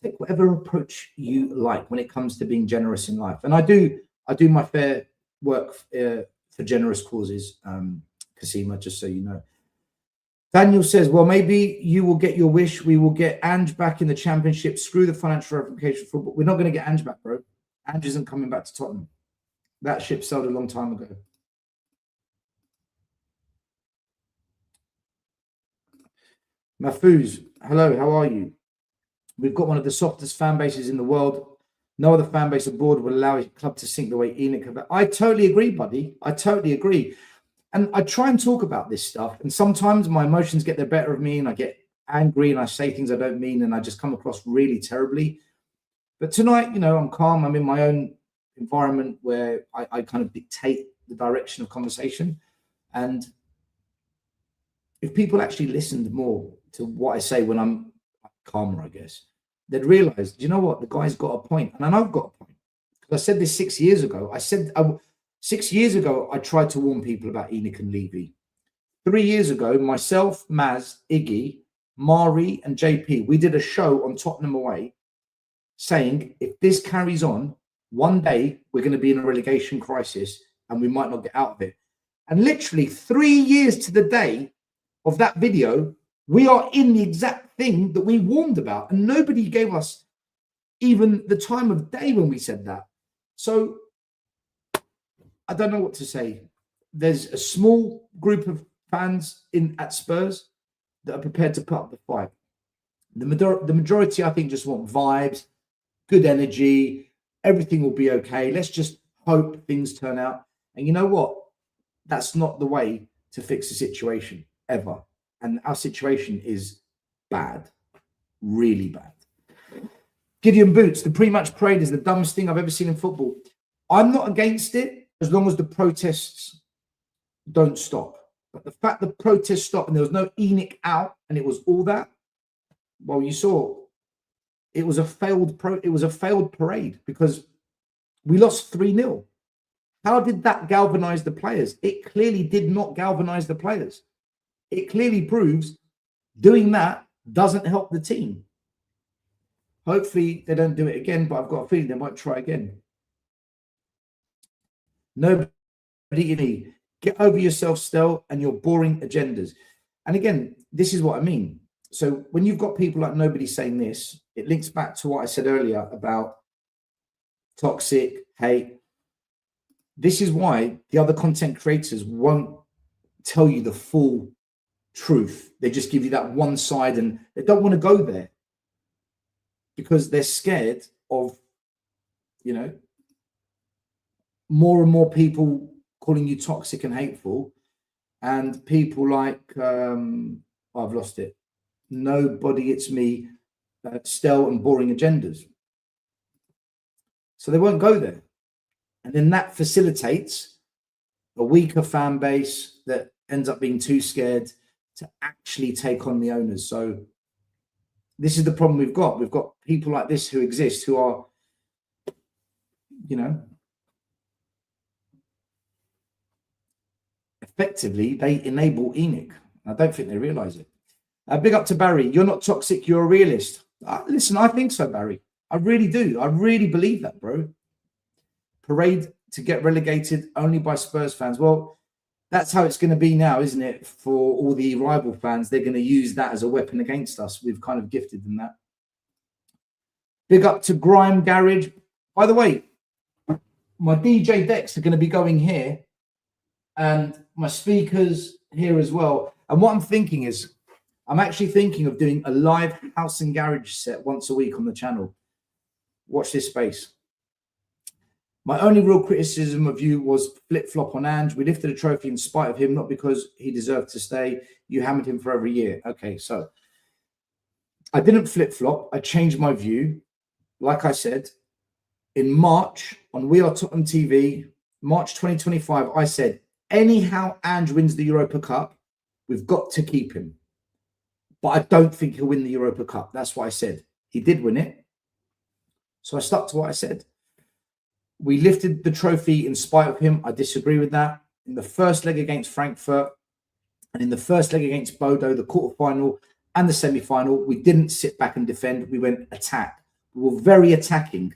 take whatever approach you like when it comes to being generous in life. And I do my fair work for generous causes, Kasima, just so you know. Daniel says, well, maybe you will get your wish. We will get Ange back in the Championship. Screw the financial ramifications for football. We're not going to get Ange back, bro. Ange isn't coming back to Tottenham. That ship sailed a long time ago. Mahfouz, hello, how are you? We've got one of the softest fan bases in the world. No other fan base abroad will allow a club to sink the way ENIC. I totally agree, buddy. I totally agree. And I try and talk about this stuff. And sometimes my emotions get the better of me and I get angry and I say things I don't mean and I just come across really terribly. But tonight, you know, I'm calm. I'm in my own environment where I kind of dictate the direction of conversation. And if people actually listened more to what I say when I'm calmer, I guess, they'd realize, you know what, the guy's got a point. And I've got a point. Because I said this 6 years ago. 6 years ago, I tried to warn people about ENIC and Levy. 3 years ago, myself, Maz, Iggy, Mari, and JP, we did a show on Tottenham away saying, if this carries on, one day we're going to be in a relegation crisis and we might not get out of it. And literally 3 years to the day of that video, we are in the exact thing that we warned about. And nobody gave us even the time of day when we said that. So I don't know what to say. There's a small group of fans at Spurs that are prepared to put up the fight. The majority, I think, just want vibes, good energy, everything will be okay. Let's just hope things turn out. And you know what? That's not the way to fix the situation, ever. And our situation is bad, really bad. Gideon Boots, the pre-match parade is the dumbest thing I've ever seen in football. I'm not against it as long as the protests don't stop. But the fact the protests stopped and there was no ENIC out and it was all that, well, you saw it was a failed parade because we lost 3-0. How did that galvanize the players? It clearly did not galvanize the players. It clearly proves doing that doesn't help the team. Hopefully they don't do it again, but I've got a feeling they might try again. Nobody in me. Get over yourself, Stel, and your boring agendas. And again, this is what I mean. So when you've got people like nobody saying this, it links back to what I said earlier about toxic, hate. This is why the other content creators won't tell you the full truth. They just give you that one side and they don't want to go there because they're scared of, you know, more and more people calling you toxic and hateful, and people like I've lost it. Nobody, it's me, Stel, and boring agendas. So they won't go there, and then that facilitates a weaker fan base that ends up being too scared to actually take on the owners. So this is the problem we've got. We've got people like this who exist who are, you know, effectively, they enable ENIC. I don't think they realize it. Big up to Barry. You're not toxic, you're a realist. Listen, I think so, Barry. I really do. I really believe that, bro. Parade to get relegated only by Spurs fans. Well, that's how it's going to be now, isn't it? For all the rival fans, they're going to use that as a weapon against us. We've kind of gifted them that. Big up to Grime Garage. By the way, my DJ decks are going to be going here, and my speakers here as well. And what I'm thinking is, I'm actually thinking of doing a live house and garage set once a week on the channel. Watch this space. My only real criticism of you was flip-flop on Ange. We lifted a trophy in spite of him, not because he deserved to stay. You hammered him for every year. Okay, so I didn't flip-flop. I changed my view. Like I said, in March on We Are Tottenham TV, March 2025, I said, anyhow Ange wins the Europa Cup, we've got to keep him. But I don't think he'll win the Europa Cup. That's what I said. He did win it. So I stuck to what I said. We lifted the trophy in spite of him. I disagree with that. In the first leg against Frankfurt and in the first leg against Bodo, the quarterfinal and the semi-final, we didn't sit back and defend. We went attack. We were very attacking.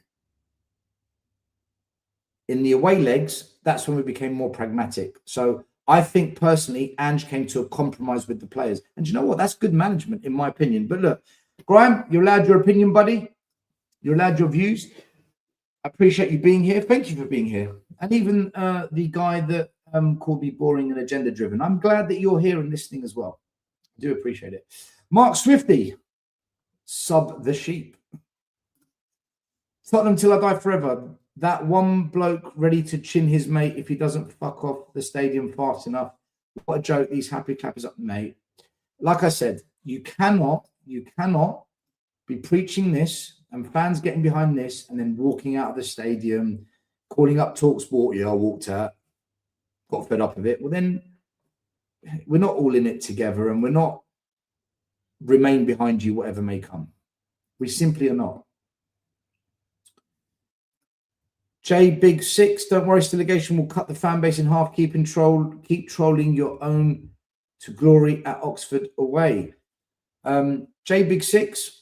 In the away legs, that's when we became more pragmatic. So I think personally, Ange came to a compromise with the players. And you know what? That's good management, in my opinion. But look, Graham, you're allowed your opinion, buddy. You're allowed your views. I appreciate you being here. Thank you for being here. And even the guy that called me boring and agenda-driven. I'm glad that you're here and listening as well. I do appreciate it. Mark Swifty, sub the sheep. Tottenham till I die forever. That one bloke ready to chin his mate if he doesn't fuck off the stadium fast enough. What a joke. These happy clappers up, mate. Like I said, you cannot be preaching this and fans getting behind this and then walking out of the stadium, calling up TalkSport. Yeah, I walked out, got fed up of it. Well, then we're not all in it together and we're not remain behind you, whatever may come. We simply are not. J Big 6, don't worry, Stelagation will cut the fan base in half. Keep trolling your own to glory at Oxford away. J Big 6,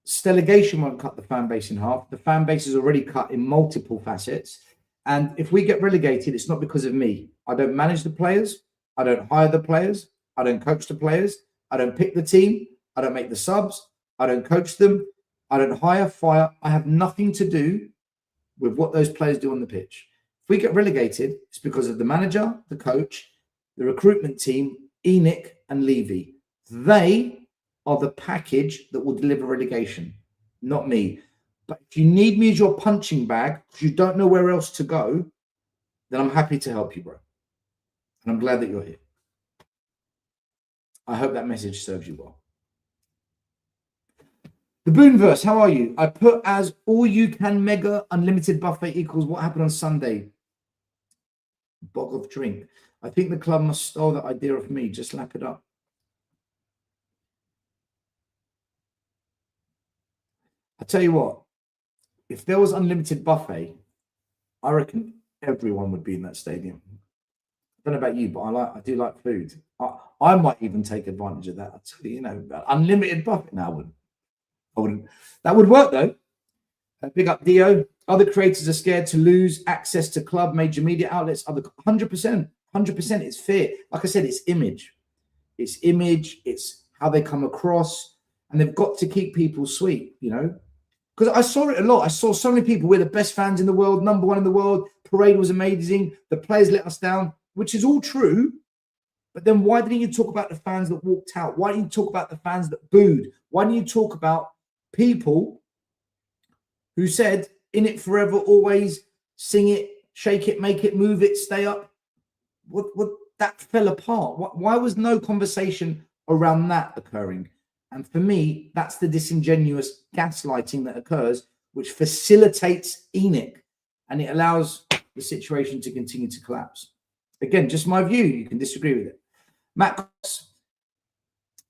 Stelagation won't cut the fan base in half. The fan base is already cut in multiple facets. And if we get relegated, it's not because of me. I don't manage the players. I don't hire the players. I don't coach the players. I don't pick the team. I don't make the subs. I don't coach them. I don't hire, fire. I have nothing to do with what those players do on the pitch. If we get relegated, it's because of the manager, the coach, the recruitment team, Enoch and Levy. They are the package that will deliver relegation, not me. But if you need me as your punching bag because you don't know where else to go, then I'm happy to help you, bro. And I'm glad that you're here. I hope that message serves you well. The Boonverse, how are you? I put as all you can mega unlimited buffet equals what happened on Sunday. Bog of drink. I think the club must steal that idea of me. Just lap it up. I tell you what, if there was unlimited buffet, I reckon everyone would be in that stadium. I don't know about you, but I do like food. I might even take advantage of that. I tell you, unlimited buffet. No, I wouldn't. That would work though. Big up Dio. Other creators are scared to lose access to club major media outlets. 100%. It's fear. Like I said, it's image. It's image. It's how they come across, and they've got to keep people sweet. Because I saw it a lot. I saw so many people. We're the best fans in the world, number one in the world. Parade was amazing. The players let us down, which is all true. But then why didn't you talk about the fans that walked out? Why didn't you talk about the fans that booed? Why didn't you talk about people who said, in it forever, always, sing it, shake it, make it, move it, stay up? What that fell apart. Why was no conversation around that occurring? And for me, that's the disingenuous gaslighting that occurs, which facilitates Enoch, and it allows the situation to continue to collapse. Again, just my view. You can disagree with it. Matt Cox,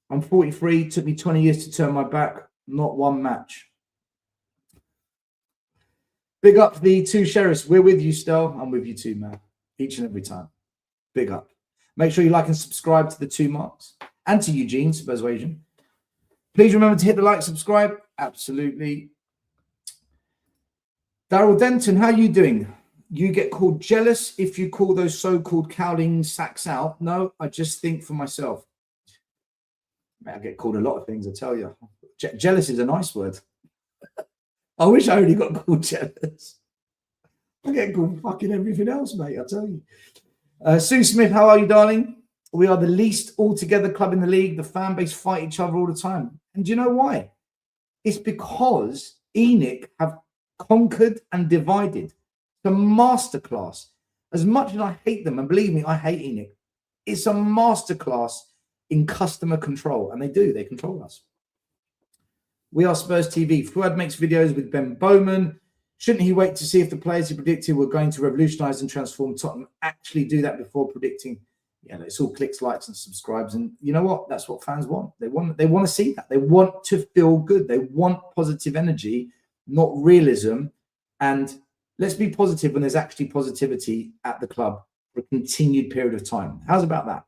I'm 43. Took me 20 years to turn my back. Not one match. Big up the two sheriffs. We're with you, Stel. I'm with you too, man. Each and every time. Big up. Make sure you like and subscribe to the two marks and to Eugene, Spurs Asian. Please remember to hit the like, subscribe. Absolutely. Daryl Denton, how are you doing? You get called jealous if you call those so-called cowling sacks out. No, I just think for myself. I get called a lot of things, I tell you. Jealous is a nice word. I wish I only got called jealous. I get called fucking everything else, mate, I tell you. Sue Smith, how are you, darling? We are the least altogether club in the league. The fan base fight each other all the time. And do you know why? It's because Enoch have conquered and divided. It's a masterclass. As much as I hate them, and believe me, I hate Enoch, it's a masterclass in customer control. And they control us. We are Spurs TV. Fuad makes videos with Ben Bowman. Shouldn't he wait to see if the players he predicted were going to revolutionise and transform Tottenham actually do that before predicting? Yeah, it's all clicks, likes, and subscribes. And you know what? That's what fans want. They want to see that. They want to feel good. They want positive energy, not realism. And let's be positive when there's actually positivity at the club for a continued period of time. How's about that?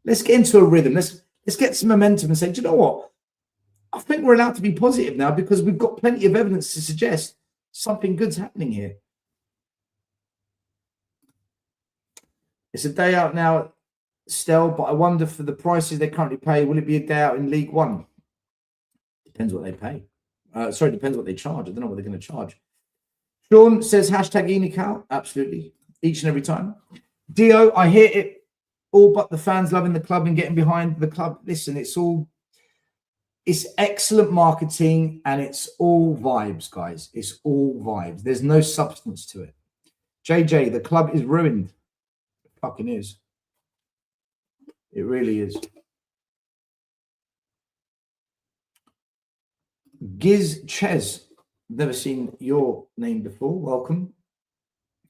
Let's get into a rhythm. Let's get some momentum and say, do you know what? I think we're allowed to be positive now because we've got plenty of evidence to suggest something good's happening here. It's a day out now, Stel, but I wonder for the prices they currently pay, will it be a day out in League One? Depends what they pay. Depends what they charge. I don't know what they're going to charge. Sean says, hashtag Enoch out. Absolutely. Each and every time. Dio, I hear it all but the fans loving the club and getting behind the club. Listen, it's excellent marketing and it's all vibes, guys. It's all vibes. There's no substance to it. JJ, the club is ruined. It fucking is. It really is. Giz Ches, never seen your name before. Welcome.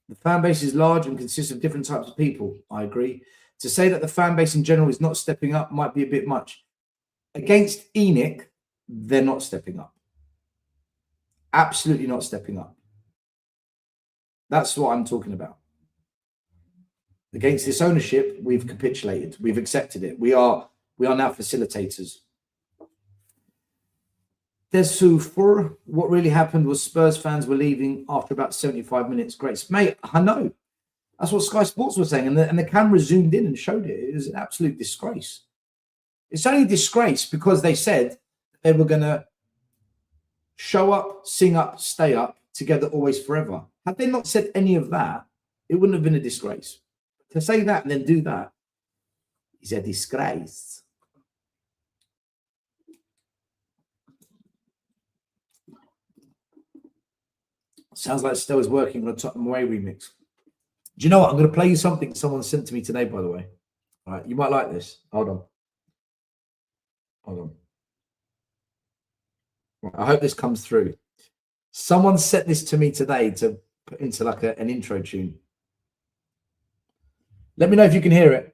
The fan base is large and consists of different types of people. I agree. To say that the fan base in general is not stepping up might be a bit much. Against Enoch, they're not stepping up. Absolutely not stepping up. That's what I'm talking about. Against this ownership, we've capitulated. We've accepted it. We are now facilitators. Desufur, what really happened was Spurs fans were leaving after about 75 minutes. Great. Mate, I know. That's what Sky Sports was saying. And the camera zoomed in and showed it. It was an absolute disgrace. It's only a disgrace because they said they were going to show up, sing up, stay up, together always forever. Had they not said any of that, it wouldn't have been a disgrace. To say that and then do that is a disgrace. Sounds like Stel is working on a Tottenham Way remix. Do you know what? I'm going to play you something someone sent to me today, by the way. All right, you might like this. Hold on. Hold on. Right, I hope this comes through. Someone sent this to me today to put into like an intro tune. Let me know if you can hear it.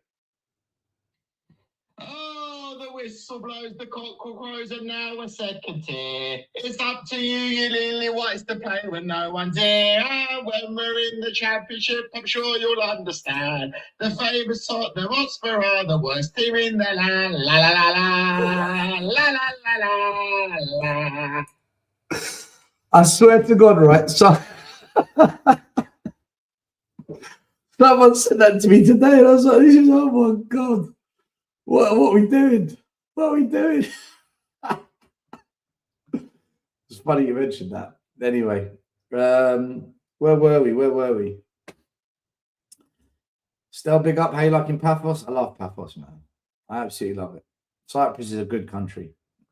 Oh, the whistle blows, the cockerel crows, and now a second tier. It's up to you, you Lilywhites, to play when no one's here. And when we're in the championship, I'm sure you'll understand. The famous Tottenham Hotspur are the worst team in the land. La la la la, la la la la la. I swear to God, right? So someone said that to me today, and I was like, oh my God. What are we doing? What are we doing? It's funny you mentioned that. Anyway, where were we? Still big up. How you liking Paphos? I love Paphos, man. I absolutely love it. Cyprus is a good country.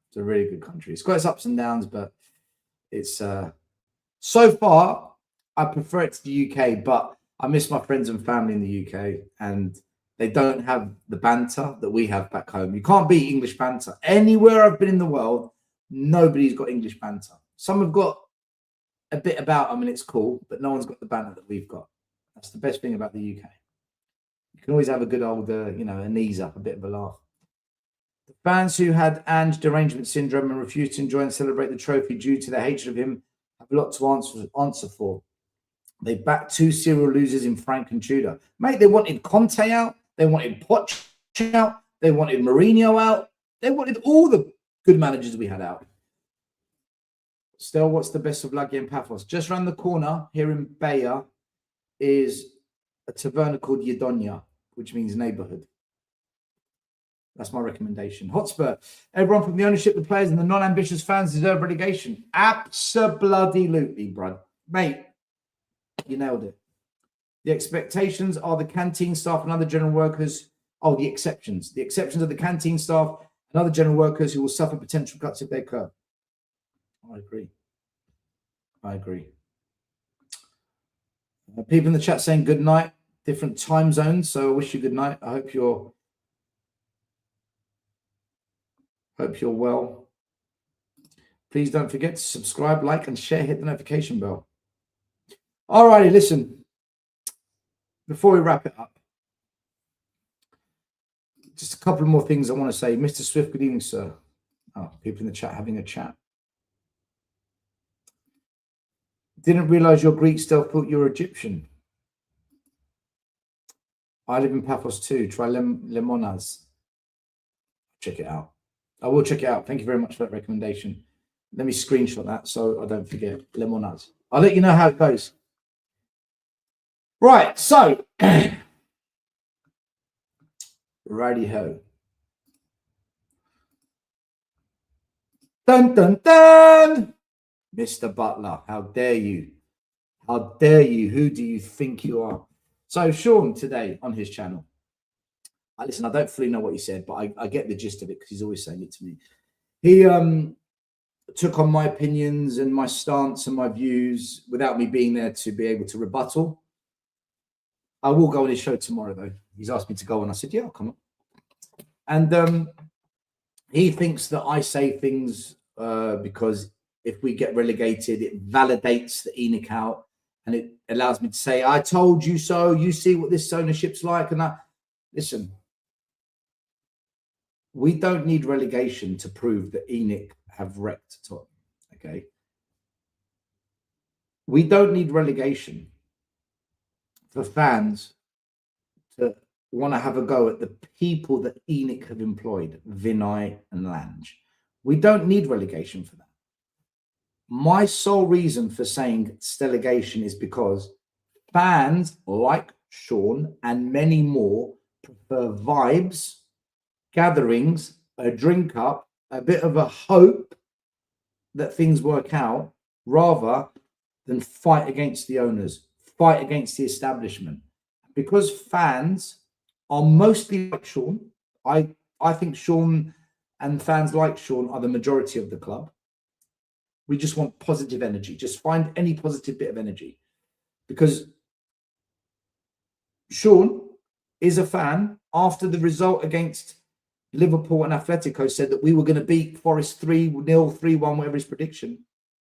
It's a really good country. It's got its ups and downs, but it's so far I prefer it to the UK, but I miss my friends and family in the UK, and they don't have the banter that we have back home. You can't beat English banter. Anywhere I've been in the world, nobody's got English banter. Some have got a bit about them and it's cool, but no one's got the banter that we've got. That's the best thing about the UK. You can always have a good old, a knees up, a bit of a laugh. The fans who had Ange derangement syndrome and refused to enjoy and celebrate the trophy due to their hatred of him have a lot to answer for. They backed two serial losers in Frank and Tudor. Mate, they wanted Conte out. They wanted Poch out. They wanted Mourinho out. They wanted all the good managers we had out. Still, what's the best of Lagi and Paphos? Just around the corner here in Bayer is a taverna called Yedonia, which means neighborhood. That's my recommendation. Hotspur. Everyone from the ownership, the players, and the non-ambitious fans deserve relegation. Abso-bloody-lutely, bruv. Mate, you nailed it. The expectations are the canteen staff and other general workers. Oh, the exceptions. The exceptions are the canteen staff and other general workers who will suffer potential cuts if they occur. I agree. People in the chat saying good night. Different time zones, so I wish you good night. I hope you're well. Please don't forget to subscribe, like, and share. Hit the notification bell. All righty, listen. Before we wrap it up, just a couple more things I want to say. Mr. Swift, good evening, sir. Oh, people in the chat having a chat. Didn't realize you're Greek, still thought you're Egyptian. I live in Paphos too. Try Lemonas. Check it out. I will check it out. Thank you very much for that recommendation. Let me screenshot that so I don't forget. Lemonas. I'll let you know how it goes. Right, so righty-ho. Dun, dun, dun! Mr. Butler, how dare you? How dare you? Who do you think you are? So Sean today on his channel. Listen, I don't fully know what he said, but I get the gist of it because he's always saying it to me. He took on my opinions and my stance and my views without me being there to be able to rebuttal. I will go on his show tomorrow, though. He's asked me to go on. I said, yeah, I'll come on. And he thinks that I say things because if we get relegated, it validates the ENIC out and it allows me to say, I told you so. You see what this ownership's like. And listen, we don't need relegation to prove that ENIC have wrecked Tottenham. Okay. We don't need relegation for fans to want to have a go at the people that ENIC have employed, Vinay and Lange. We don't need relegation for that. My sole reason for saying Stelagation is because fans like Sean and many more prefer vibes, gatherings, a drink up, a bit of a hope that things work out, rather than fight against the owners, fight against the establishment. Because fans are mostly like Sean. I think Sean and fans like Sean are the majority of the club. We just want positive energy. Just find any positive bit of energy. Because Sean is a fan after the result against Liverpool and Atletico said that we were going to beat Forest 3-0, 3-1, whatever his prediction.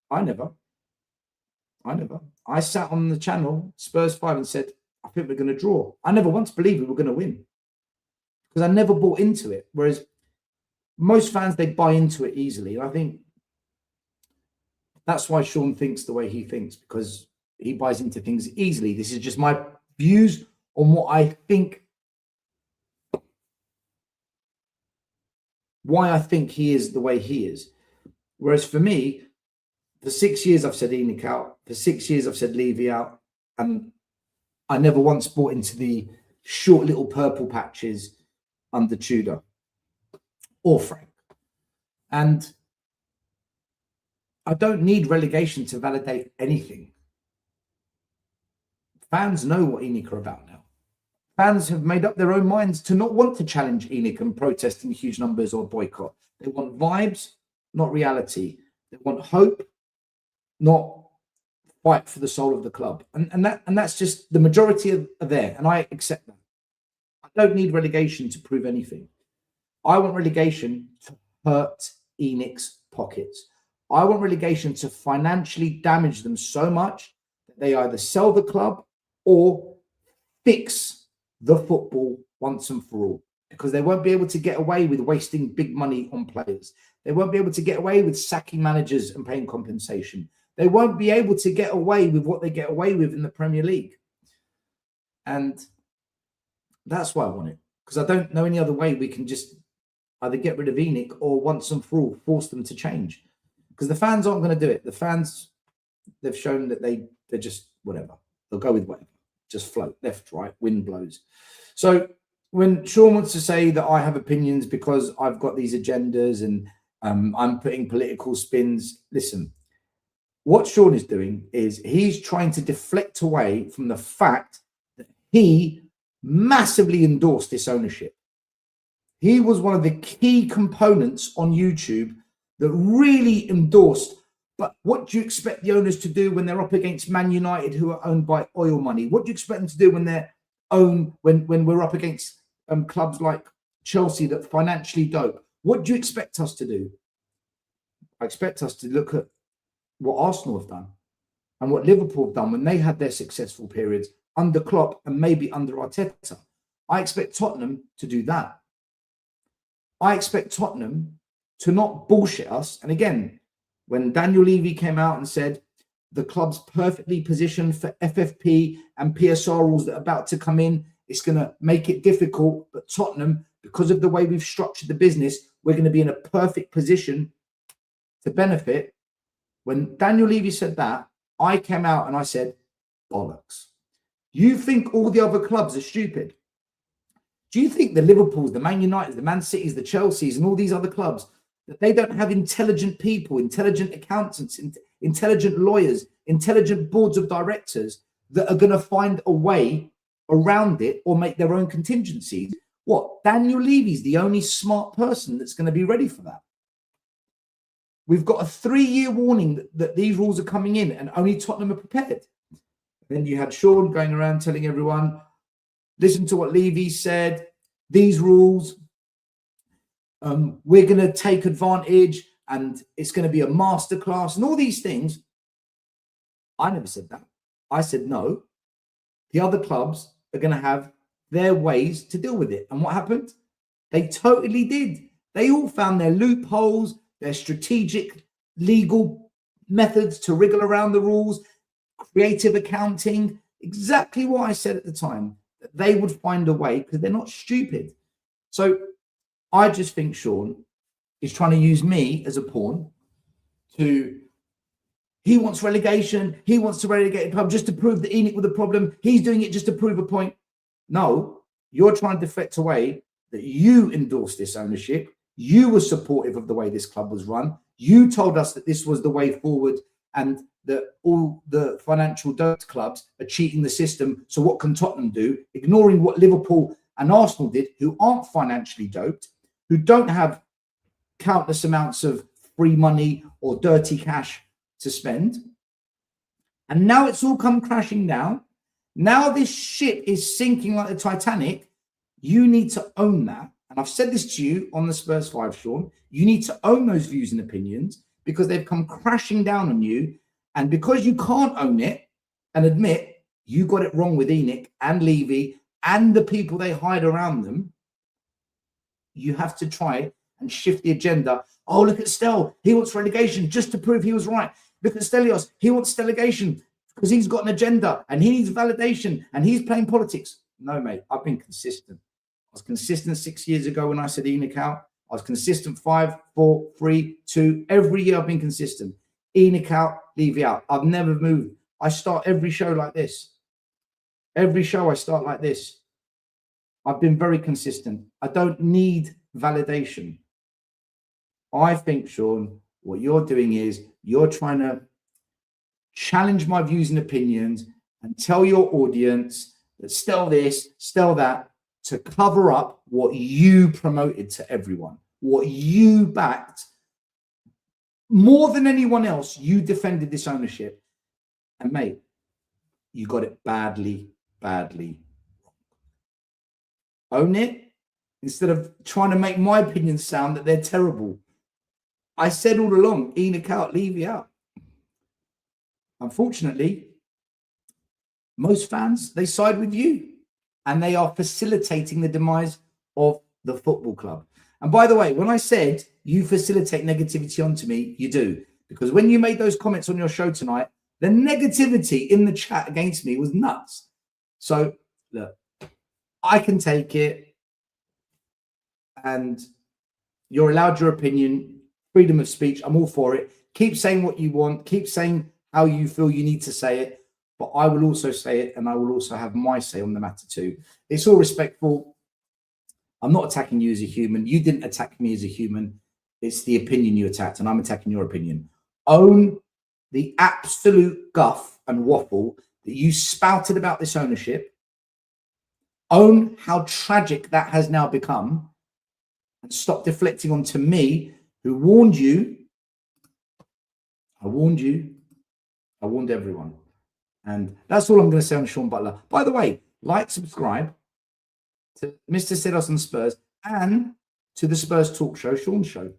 I never. I sat on the channel, Spurs 5, and said, I think we're going to draw. I never once believed we were going to win because I never bought into it. Whereas most fans, they buy into it easily. And I think that's why Sean thinks the way he thinks, because he buys into things easily. This is just my views on what I think, why I think he is the way he is. Whereas for me, for 6 years I've said ENIC out, for 6 years I've said Levy out, and I never once bought into the short little purple patches under Tudor or Frank. And I don't need relegation to validate anything. Fans know what ENIC are about now. Fans have made up their own minds to not want to challenge ENIC and protest in huge numbers or boycott. They want vibes, not reality. They want hope, not fight for the soul of the club. And that's just the majority are there, and I accept that. I don't need relegation to prove anything. I want relegation to hurt ENIC's pockets. I want relegation to financially damage them so much that they either sell the club or fix the football once and for all, because they won't be able to get away with wasting big money on players. They won't be able to get away with sacking managers and paying compensation. They won't be able to get away with what they get away with in the Premier League. And that's why I want it, because I don't know any other way we can just either get rid of ENIC or once and for all force them to change. Because the fans aren't going to do it. The fans, they've shown that they're just whatever. They'll go with whatever. Just float, left, right, wind blows. So when Sean wants to say that I have opinions because I've got these agendas and I'm putting political spins, listen, what Sean is doing is he's trying to deflect away from the fact that he massively endorsed this ownership. He was one of the key components on YouTube that really endorsed. But what do you expect the owners to do when they're up against Man United, who are owned by oil money? What do you expect them to do when they're owned, when we're up against clubs like Chelsea that financially dope? What do you expect us to do? I expect us to look at what Arsenal have done and what Liverpool have done when they had their successful periods under Klopp and maybe under Arteta. I expect Tottenham to do that. I expect Tottenham to not bullshit us. And again, when Daniel Levy came out and said the club's perfectly positioned for FFP and PSR rules that are about to come in, it's going to make it difficult. But Tottenham, because of the way we've structured the business, we're going to be in a perfect position to benefit. When Daniel Levy said that, I came out and I said, bollocks. You think all the other clubs are stupid? Do you think the Liverpools, the Man Uniteds, the Man Cities, the Chelseas, and all these other clubs, that they don't have intelligent people, intelligent accountants, intelligent lawyers, intelligent boards of directors that are going to find a way around it or make their own contingencies? What? Daniel Levy's the only smart person that's going to be ready for that. We've got a 3-year warning that these rules are coming in and only Tottenham are prepared. Then you had Sean going around telling everyone, listen to what Levy said, these rules, we're going to take advantage and it's going to be a masterclass and all these things. I never said that. I said, no, the other clubs are going to have their ways to deal with it. And what happened? They totally did. They all found their loopholes, their strategic legal methods to wriggle around the rules, creative accounting, exactly what I said at the time, that they would find a way because they're not stupid. So I just think Sean is trying to use me as a pawn to, he wants relegation, he wants to relegate the club just to prove that ENIC was a problem, he's doing it just to prove a point. No, you're trying to deflect away that you endorsed this ownership, you were supportive of the way this club was run, you told us that this was the way forward and that all the financial doped clubs are cheating the system. So what can Tottenham do? Ignoring what Liverpool and Arsenal did, who aren't financially doped, who don't have countless amounts of free money or dirty cash to spend. And now it's all come crashing down. Now this ship is sinking like the Titanic. You need to own that. And I've said this to you on the Spurs 5, Sean. You need to own those views and opinions because they've come crashing down on you. And because you can't own it and admit you got it wrong with Enoch and Levy and the people they hide around them, you have to try and shift the agenda. Oh, look at Stel. He wants relegation just to prove he was right. Look at Stelios. He wants Stelagation because he's got an agenda and he needs validation and he's playing politics. No, mate, I've been consistent. I was consistent 6 years ago when I said Enoch out. I was consistent 5, 4, 3, 2. Every year I've been consistent. Enoch out, Levy out. I've never moved. I start every show like this. Every show I start like this. I've been very consistent. I don't need validation. I think, Sean, what you're doing is you're trying to challenge my views and opinions and tell your audience that Stel this, Stel that, to cover up what you promoted to everyone, what you backed. More than anyone else, you defended this ownership. And, mate, you got it badly, badly wrong. Own it instead of trying to make my opinions sound that they're terrible. I said all along, Enoch out, Levy out. Unfortunately, most fans, they side with you and they are facilitating the demise of the football club. And by the way, when I said you facilitate negativity onto me, you do. Because when you made those comments on your show tonight, the negativity in the chat against me was nuts. So, look, I can take it and you're allowed your opinion. Freedom of speech, I'm all for it. Keep saying what you want. Keep saying how you feel you need to say it. But I will also say it and I will also have my say on the matter too. It's all respectful. I'm not attacking you as a human. You didn't attack me as a human. It's the opinion you attacked and I'm attacking your opinion. Own the absolute guff and waffle that you spouted about this ownership. Own how tragic that has now become and stop deflecting onto me who warned you. I warned you. I warned everyone. And that's all I'm going to say on Sean Butler. By the way, like, subscribe to Mr. Stelios on Spurs and to the Spurs Talk Show, Sean's show.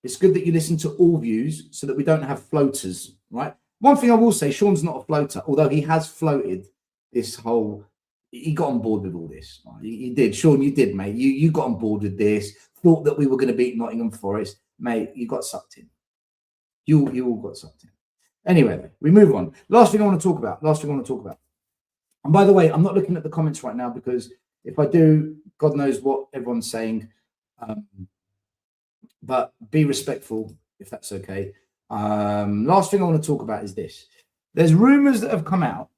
It's good that you listen to all views so that we don't have floaters, right? One thing I will say, Sean's not a floater, although he has floated this whole... He got on board with all this. Right? You did. Sean, you did, mate. You got on board with this. Thought that we were going to beat Nottingham Forest. Mate, you got sucked in. You all got sucked in. Anyway, we move on. Last thing I want to talk about. And by the way, I'm not looking at the comments right now because if I do, God knows what everyone's saying. But be respectful if that's okay. Last thing I want to talk about is this. There's rumours that have come out.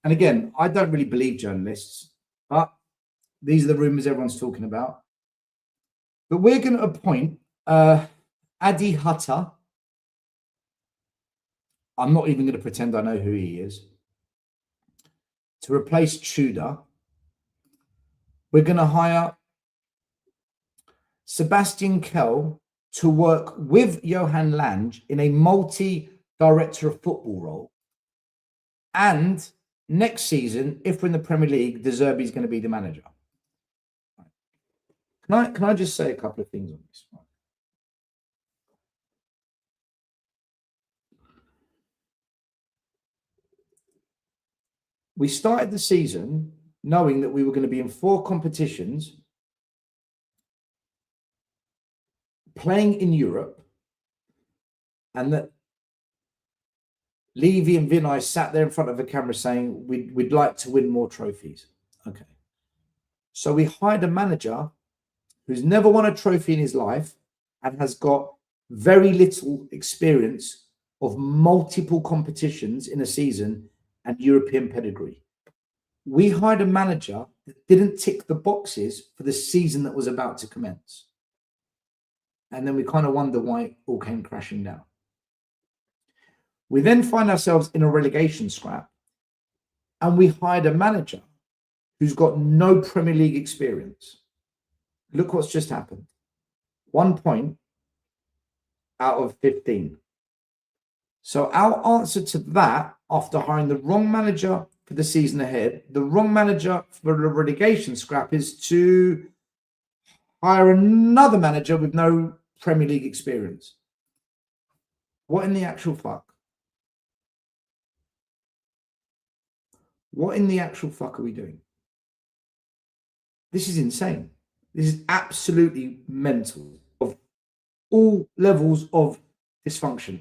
And again, I don't really believe journalists, but these are the rumours everyone's talking about. But we're going to appoint Adi Hutter. I'm not even going to pretend I know who he is. To replace Tudor. We're going to hire Sebastian Kell to work with Johan Lange in a multi-director of football role. And next season, if we're in the Premier League, De Zerbi is going to be the manager. Can I just say a couple of things on this? We started the season knowing that we were going to be in 4 competitions, playing in Europe, and that Levy and Vinay sat there in front of a camera saying we'd like to win more trophies. Okay. So we hired a manager who's never won a trophy in his life and has got very little experience of multiple competitions in a season and European pedigree. We hired a manager that didn't tick the boxes for the season that was about to commence. And then we kind of wonder why it all came crashing down. We then find ourselves in a relegation scrap, and we hired a manager who's got no Premier League experience. Look what's just happened. 1 point out of 15. So our answer to that, after hiring the wrong manager for the season ahead, the wrong manager for the relegation scrap, is to hire another manager with no Premier League experience. What in the actual fuck? What in the actual fuck are we doing? This is insane. This is absolutely mental, of all levels of dysfunction.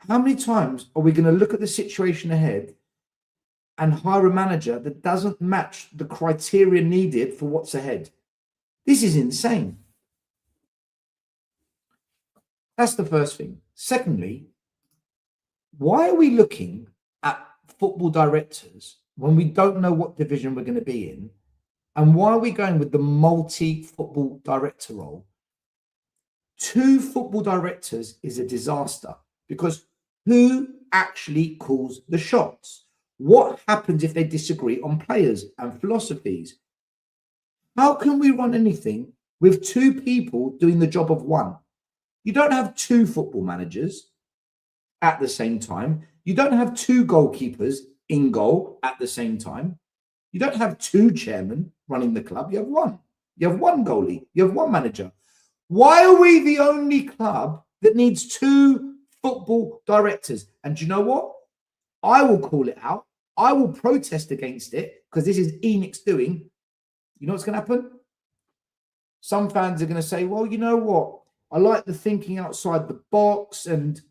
How many times are we going to look at the situation ahead and hire a manager that doesn't match the criteria needed for what's ahead? This is insane. That's the first thing. Secondly, why are we looking at football directors when we don't know what division we're going to be in? And why are we going with the multi-football director role? 2 football directors is a disaster, because who actually calls the shots? What happens if they disagree on players and philosophies? How can we run anything with 2 people doing the job of 1? You don't have 2 football managers at the same time. You don't have 2 goalkeepers in goal at the same time. You don't have 2 chairmen running the club. You have 1. You have 1 goalie. You have 1 manager. Why are we the only club that needs 2 football directors? And do you know what? I will call it out. I will protest against it, because this is Enoch's doing. You know what's going to happen? Some fans are going to say, well, you know what? I like the thinking outside the box, and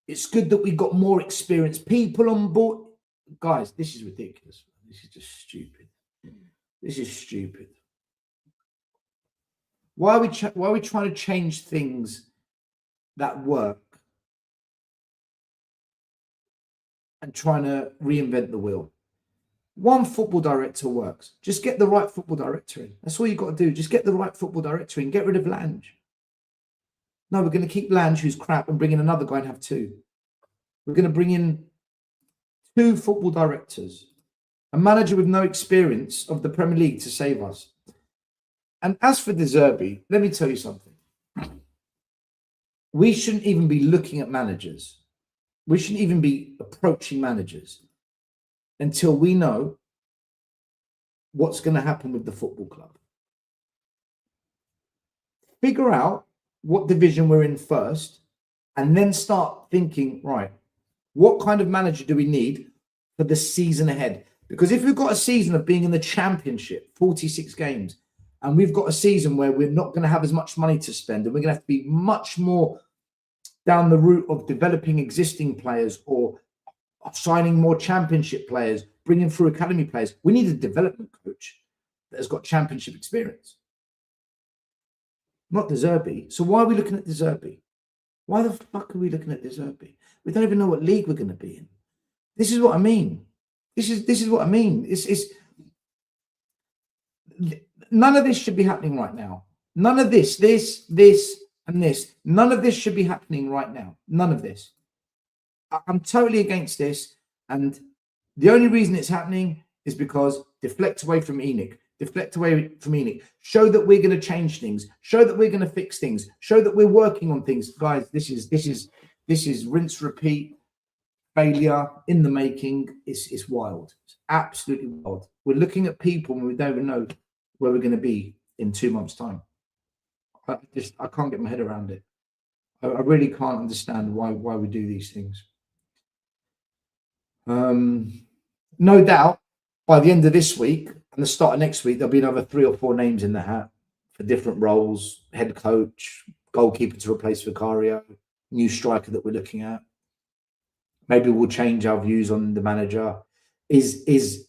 it's good that we got more experienced people on board. Guys, this is ridiculous. This is just stupid. This is stupid. Why are we trying to change things that work and trying to reinvent the wheel? 1 football director works. Just get the right football director in. That's all you've got to do. Just get the right football director in. Get rid of Lange. No, we're going to keep Lange, who's crap, and bring in another guy and have 2. We're going to bring in 2 football directors, a manager with no experience of the Premier League to save us. And as for De Zerbi, let me tell you something. We shouldn't even be looking at managers. We shouldn't even be approaching managers until we know what's going to happen with the football club. Figure out what division we're in first, and then start thinking, right, what kind of manager do we need for the season ahead? Because if we've got a season of being in the Championship, 46 games, and we've got a season where we're not going to have as much money to spend, and we're going to have to be much more down the route of developing existing players or signing more Championship players, bringing through academy players, we need a development coach that has got Championship experience. Not De Zerbi. So why are we looking at De Zerbi? Why the fuck are we looking at De Zerbi? We don't even know what league we're going to be in. This is what I mean. This is what I mean. It's none of this should be happening right now. None of this, and this. None of this should be happening right now. None of this. I'm totally against this. And the only reason it's happening is because deflect away from Enoch. Deflect away from Enoch. Show that we're going to change things. Show that we're going to fix things. Show that we're working on things. Guys, this is rinse, repeat, failure in the making. It's wild. It's absolutely wild. We're looking at people and we don't even know where we're going to be in 2 months' time. I can't get my head around it. I really can't understand why we do these things. No doubt by the end of this week and the start of next week, there'll be another 3 or 4 names in the hat for different roles: head coach, goalkeeper to replace Vicario, new striker that we're looking at. Maybe we'll change our views on the manager. Is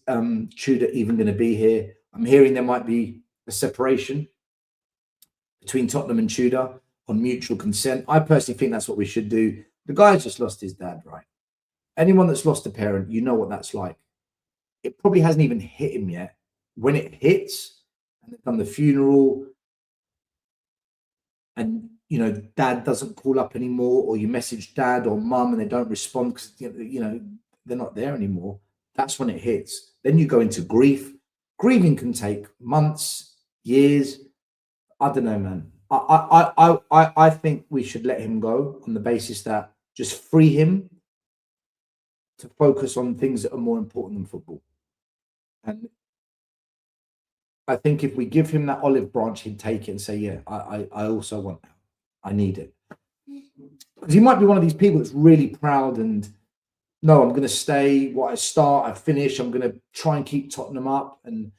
Tudor even going to be here? I'm hearing there might be a separation between Tottenham and Tudor on mutual consent. I personally think that's what we should do. The guy's just lost his dad, right? Anyone that's lost a parent, you know what that's like. It probably hasn't even hit him yet. When it hits, and they've done the funeral, and you know, dad doesn't call up anymore, or you message dad or mum and they don't respond because, you know, they're not there anymore. That's when it hits. Then you go into grief. Grieving can take months, years. I don't know, man. I think we should let him go on the basis that just free him to focus on things that are more important than football. And I think if we give him that olive branch, he'd take it and say, yeah, I also want that. I need it. Because he might be one of these people that's really proud and, no, I'm going to stay. What I start, I finish. I'm going to try and keep Tottenham up. And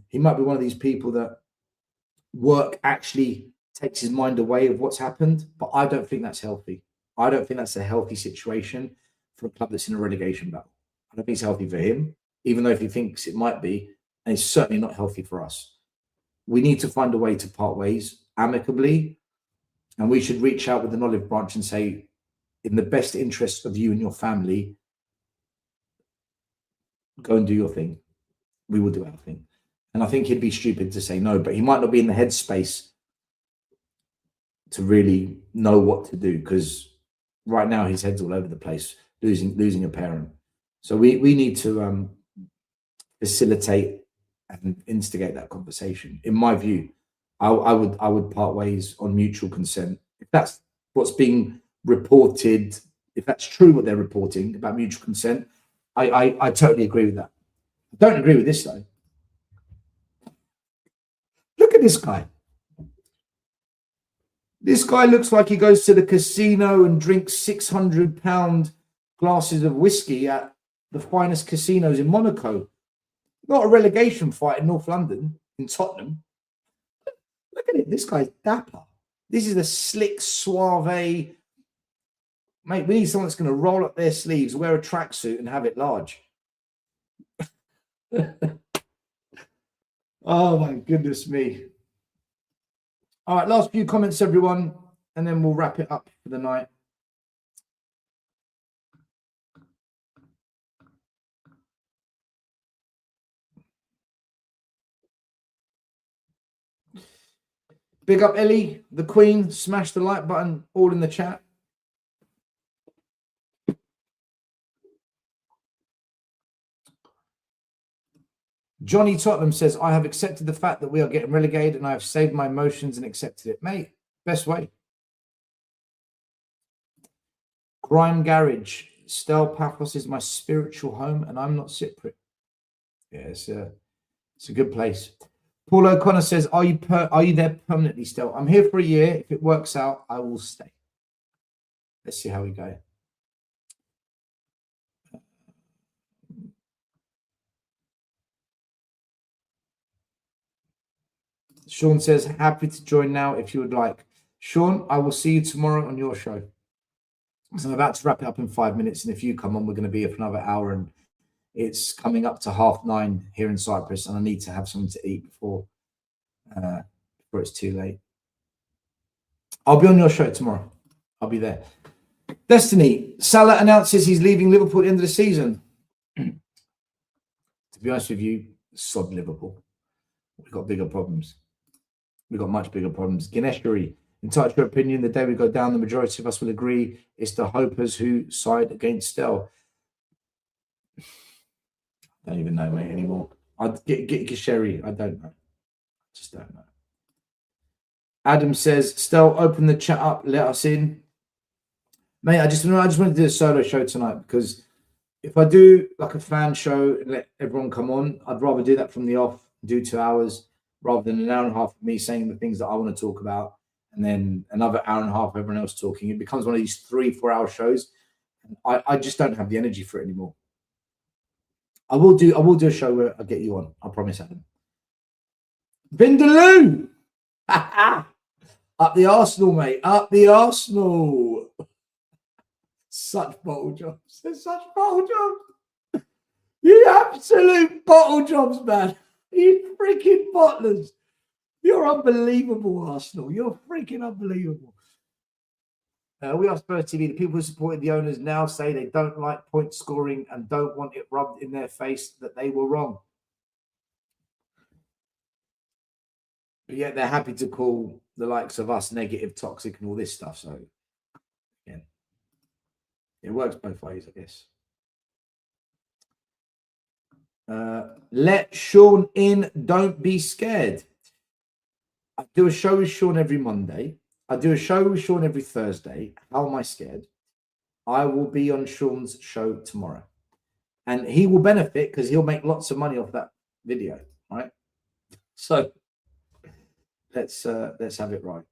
he might be one of these people that work actually takes his mind away of what's happened. But I don't think that's healthy. I don't think that's a healthy situation for a club that's in a relegation battle. I don't think it's healthy for him, even though if he thinks it might be. And it's certainly not healthy for us. We need to find a way to part ways amicably. And we should reach out with an olive branch and say, in the best interest of you and your family, go and do your thing. We will do our thing. And I think he'd be stupid to say no, but he might not be in the headspace to really know what to do, because right now his head's all over the place, losing a parent. So we need to facilitate and instigate that conversation. In my view, I would part ways on mutual consent. If that's what's being reported, if that's true what they're reporting about mutual consent, I totally agree with that. I don't agree with this though. Look at this guy. This guy looks like he goes to the casino and drinks £600 glasses of whiskey at the finest casinos in Monaco. Not a relegation fight in North London, in Tottenham. Look at it. This guy's dapper. This is a slick, suave. Mate, we need someone that's going to roll up their sleeves, wear a tracksuit, and have it large. Oh, my goodness me. All right, last few comments, everyone, and then we'll wrap it up for the night. Big up Ellie, the Queen. Smash the like button, all in the chat. Johnny Tottenham says, I have accepted the fact that we are getting relegated and I have saved my emotions and accepted it. Mate, best way. Grime Garage. Stel Paphos is my spiritual home and I'm not Cypriot. Yeah, it's a good place. Paul O'Connor says, are you there permanently, Stel? I'm here for a year. If it works out, I will stay. Let's see how we go. Sean says, happy to join now if you would like. Sean, I will see you tomorrow on your show. So I'm about to wrap it up in 5 minutes. And if you come on, we're going to be here for another hour. And it's coming up to 9:30 here in Cyprus. And I need to have something to eat before it's too late. I'll be on your show tomorrow. I'll be there. Destiny, Salah announces he's leaving Liverpool at the end of the season. To be honest with you, sod Liverpool. We've got bigger problems. We've got much bigger problems. Ganeshari, in touch your opinion, the day we go down, the majority of us will agree it's the hopers who side against Stel. I don't even know, mate, anymore. I'd get Ganeshari. I don't know. I just don't know. Adam says, Stel, open the chat up, let us in. Mate, I just want to do a solo show tonight because if I do like a fan show and let everyone come on, I'd rather do that from the off, do 2 hours, rather than an hour and a half of me saying the things that I want to talk about, and then another hour and a half of everyone else talking. It becomes one of these 3-4 hour shows. And I just don't have the energy for it anymore. I will do a show where I'll get you on. I promise, Adam. Vindaloo! Up the Arsenal, mate. Up the Arsenal. Such bottle jobs. They're such bottle jobs. You absolute bottle jobs, man. You freaking bottlers. You're unbelievable, Arsenal. You're freaking unbelievable. We are Spurs TV. The people who supported the owners now say they don't like point scoring and don't want it rubbed in their face that they were wrong. But yet they're happy to call the likes of us, negative, toxic, and all this stuff. So, again, it works both ways, I guess. Let Sean in. Don't be scared. I do a show with Sean every Monday. I do a show with Sean every Thursday. How am I scared? I will be on Sean's show tomorrow. And he will benefit because he'll make lots of money off that video, right? So let's have it right.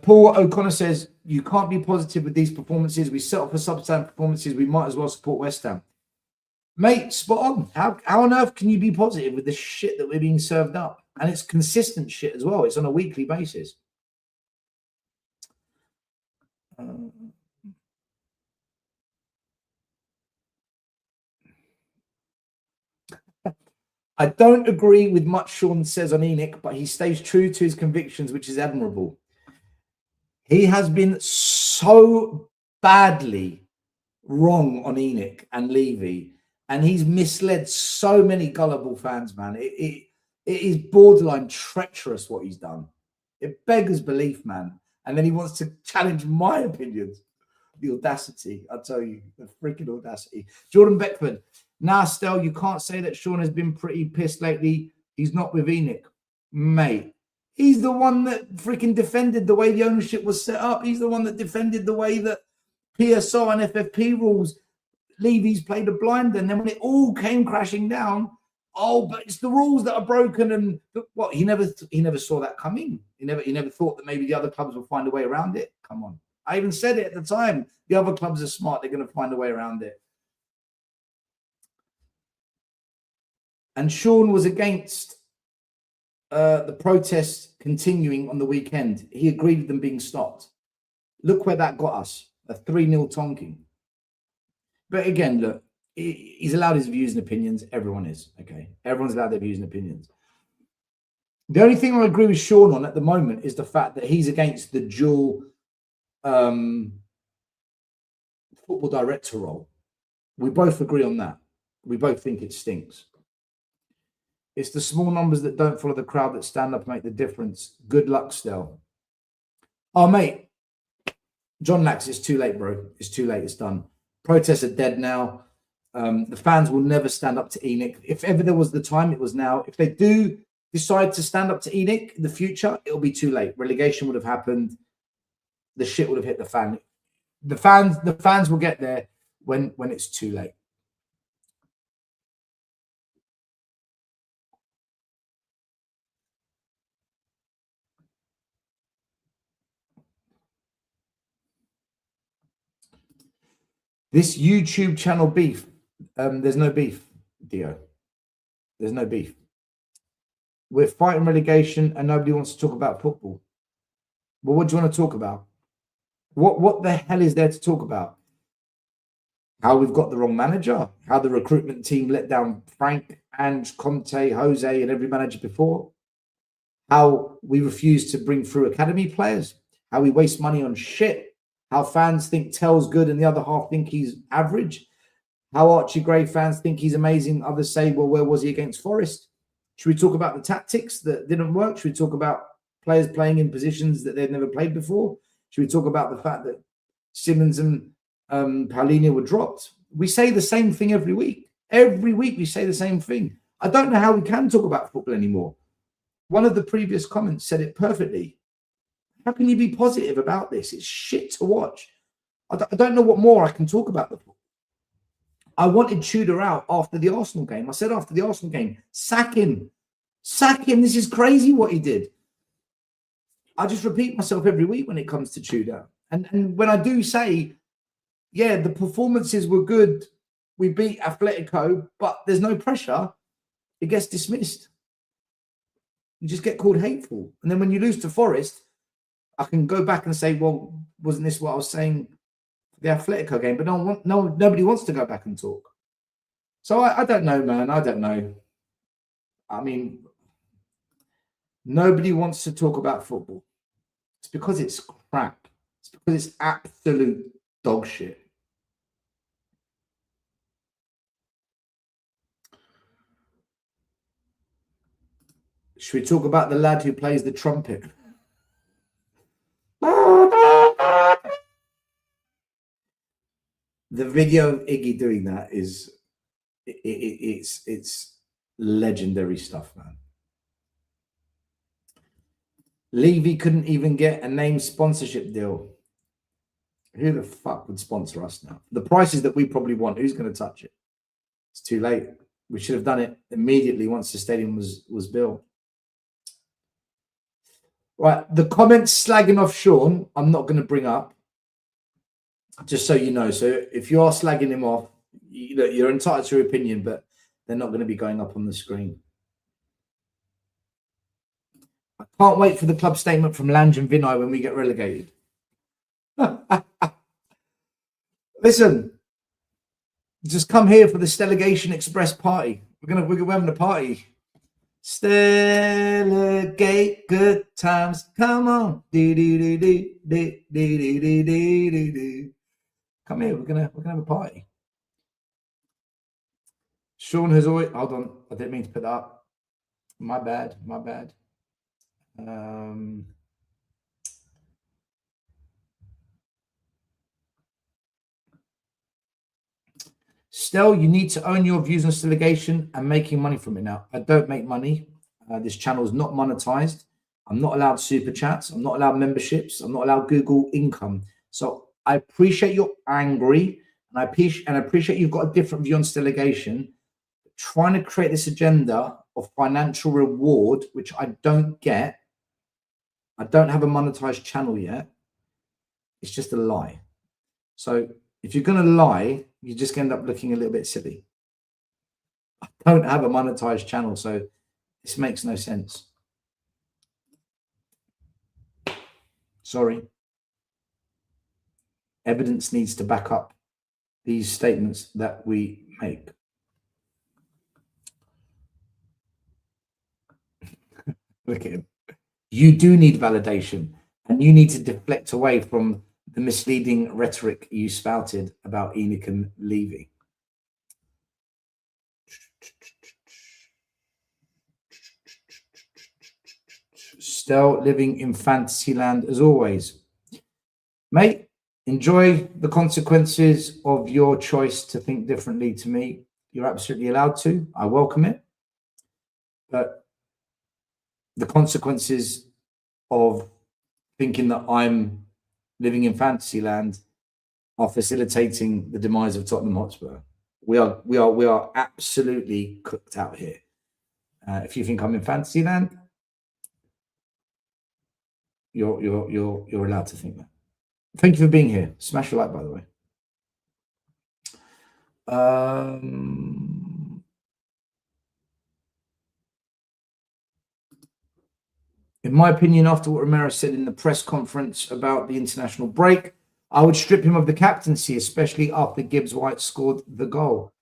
Paul O'Connor says, you can't be positive with these performances. We set up for substandard performances. We might as well support West Ham. Mate, spot on. How on earth can you be positive with the shit that we're being served up? And it's consistent shit as well. It's on a weekly basis. I don't agree with much Sean says on Enoch, but he stays true to his convictions, which is admirable. He has been so badly wrong on Enoch and Levy, and he's misled so many gullible fans, man. It is borderline treacherous what he's done. It beggars belief, man. And then he wants to challenge my opinions. The audacity, I tell you, the freaking audacity. Jordan Beckford. Nah, Stel, you can't say that Sean has been pretty pissed lately. He's not with Enoch. Mate, he's the one that freaking defended the way the ownership was set up. He's the one that defended the way that PSR and FFP rules, Levy's played a blind. And then when it all came crashing down, oh, but it's the rules that are broken. And what, he never saw that coming. He never thought that maybe the other clubs will find a way around it. Come on. I even said it at the time. The other clubs are smart. They're going to find a way around it. And Sean was against the protests continuing on the weekend. He agreed with them being stopped. Look where that got us. A 3-0 tonking. But again, look, he's allowed his views and opinions. Everyone is, okay? Everyone's allowed their views and opinions. The only thing I agree with Sean on at the moment is the fact that he's against the dual football director role. We both agree on that. We both think it stinks. It's the small numbers that don't follow the crowd that stand up and make the difference. Good luck, Stel. Oh, mate. John Lax, it's too late, bro. It's too late. It's done. Protests are dead now. The fans will never stand up to Enoch. If ever there was the time, it was now. If they do decide to stand up to Enoch in the future, it'll be too late. Relegation would have happened. The shit would have hit the fan. The fans will get there when it's too late. This YouTube channel beef. There's no beef, Dio. There's no beef. We're fighting relegation and nobody wants to talk about football. Well, what do you want to talk about? What the hell is there to talk about? How we've got the wrong manager? How the recruitment team let down Frank, Ange, Conte, Jose, and every manager before? How we refuse to bring through academy players? How we waste money on shit? How fans think Tell's good and the other half think he's average? How Archie Gray fans think he's amazing. Others say, well, where was he against Forest? Should we talk about the tactics that didn't work? Should we talk about players playing in positions that they've never played before? Should we talk about the fact that Simmons and Paulinho were dropped? We say the same thing every week. Every week we say the same thing. I don't know how we can talk about football anymore. One of the previous comments said it perfectly. How can you be positive about this? It's shit to watch. I don't know what more I can talk about the football. I wanted Tudor out after the Arsenal game. I said after the Arsenal game, sack him. Sack him. This is crazy what he did. I just repeat myself every week when it comes to Tudor. And when I do say, yeah, the performances were good, we beat Atletico, but there's no pressure, it gets dismissed. You just get called hateful. And then when you lose to Forest, I can go back and say, well, wasn't this what I was saying for the Atletico game? But nobody wants to go back and talk. So I don't know, man. I don't know. I mean, nobody wants to talk about football. It's because it's crap. It's because it's absolute dog shit. Should we talk about the lad who plays the trumpet? The video of Iggy doing that is it's legendary stuff, man. Levy couldn't even get a name sponsorship deal. Who the fuck would sponsor us now? The prices that we probably want, who's going to touch it? It's too late. We should have done it immediately once the stadium was built. Right, the comments slagging off Sean, I'm not going to bring up, just so you know. So if you are slagging him off, you're entitled to your opinion, but they're not going to be going up on the screen. I can't wait for the club statement from Lange and Vinay when we get relegated. Listen, just come here for the Stelagation Express party. We're having a party. Stelagate good times. Come on. Come here. We're gonna have a party. Sean has always hold on. I didn't mean to put that up. My bad. Stel, you need to own your views on Stelagation and making money from it now. I don't make money. This channel is not monetized. I'm not allowed super chats. I'm not allowed memberships. I'm not allowed Google income. So I appreciate you're angry, and I appreciate you've got a different view on Stelagation. Trying to create this agenda of financial reward, which I don't get. I don't have a monetized channel yet. It's just a lie. So if you're going to lie, you just end up looking a little bit silly. I don't have a monetized channel, so this makes no sense. Sorry. Evidence needs to back up these statements that we make. Look at him. You do need validation, and you need to deflect away from the misleading rhetoric you spouted about Enoch and Levy. Still living in fantasy land as always. Mate, enjoy the consequences of your choice to think differently to me. You're absolutely allowed to. I welcome it. But the consequences of thinking that I'm living in fantasy land are facilitating the demise of Tottenham Hotspur. We are absolutely cooked out here. If you think I'm in fantasy land, you're allowed to think that. Thank you for being here. Smash a like, by the way. In my opinion, after what Romero said in the press conference about the international break, I would strip him of the captaincy, especially after Gibbs White scored the goal.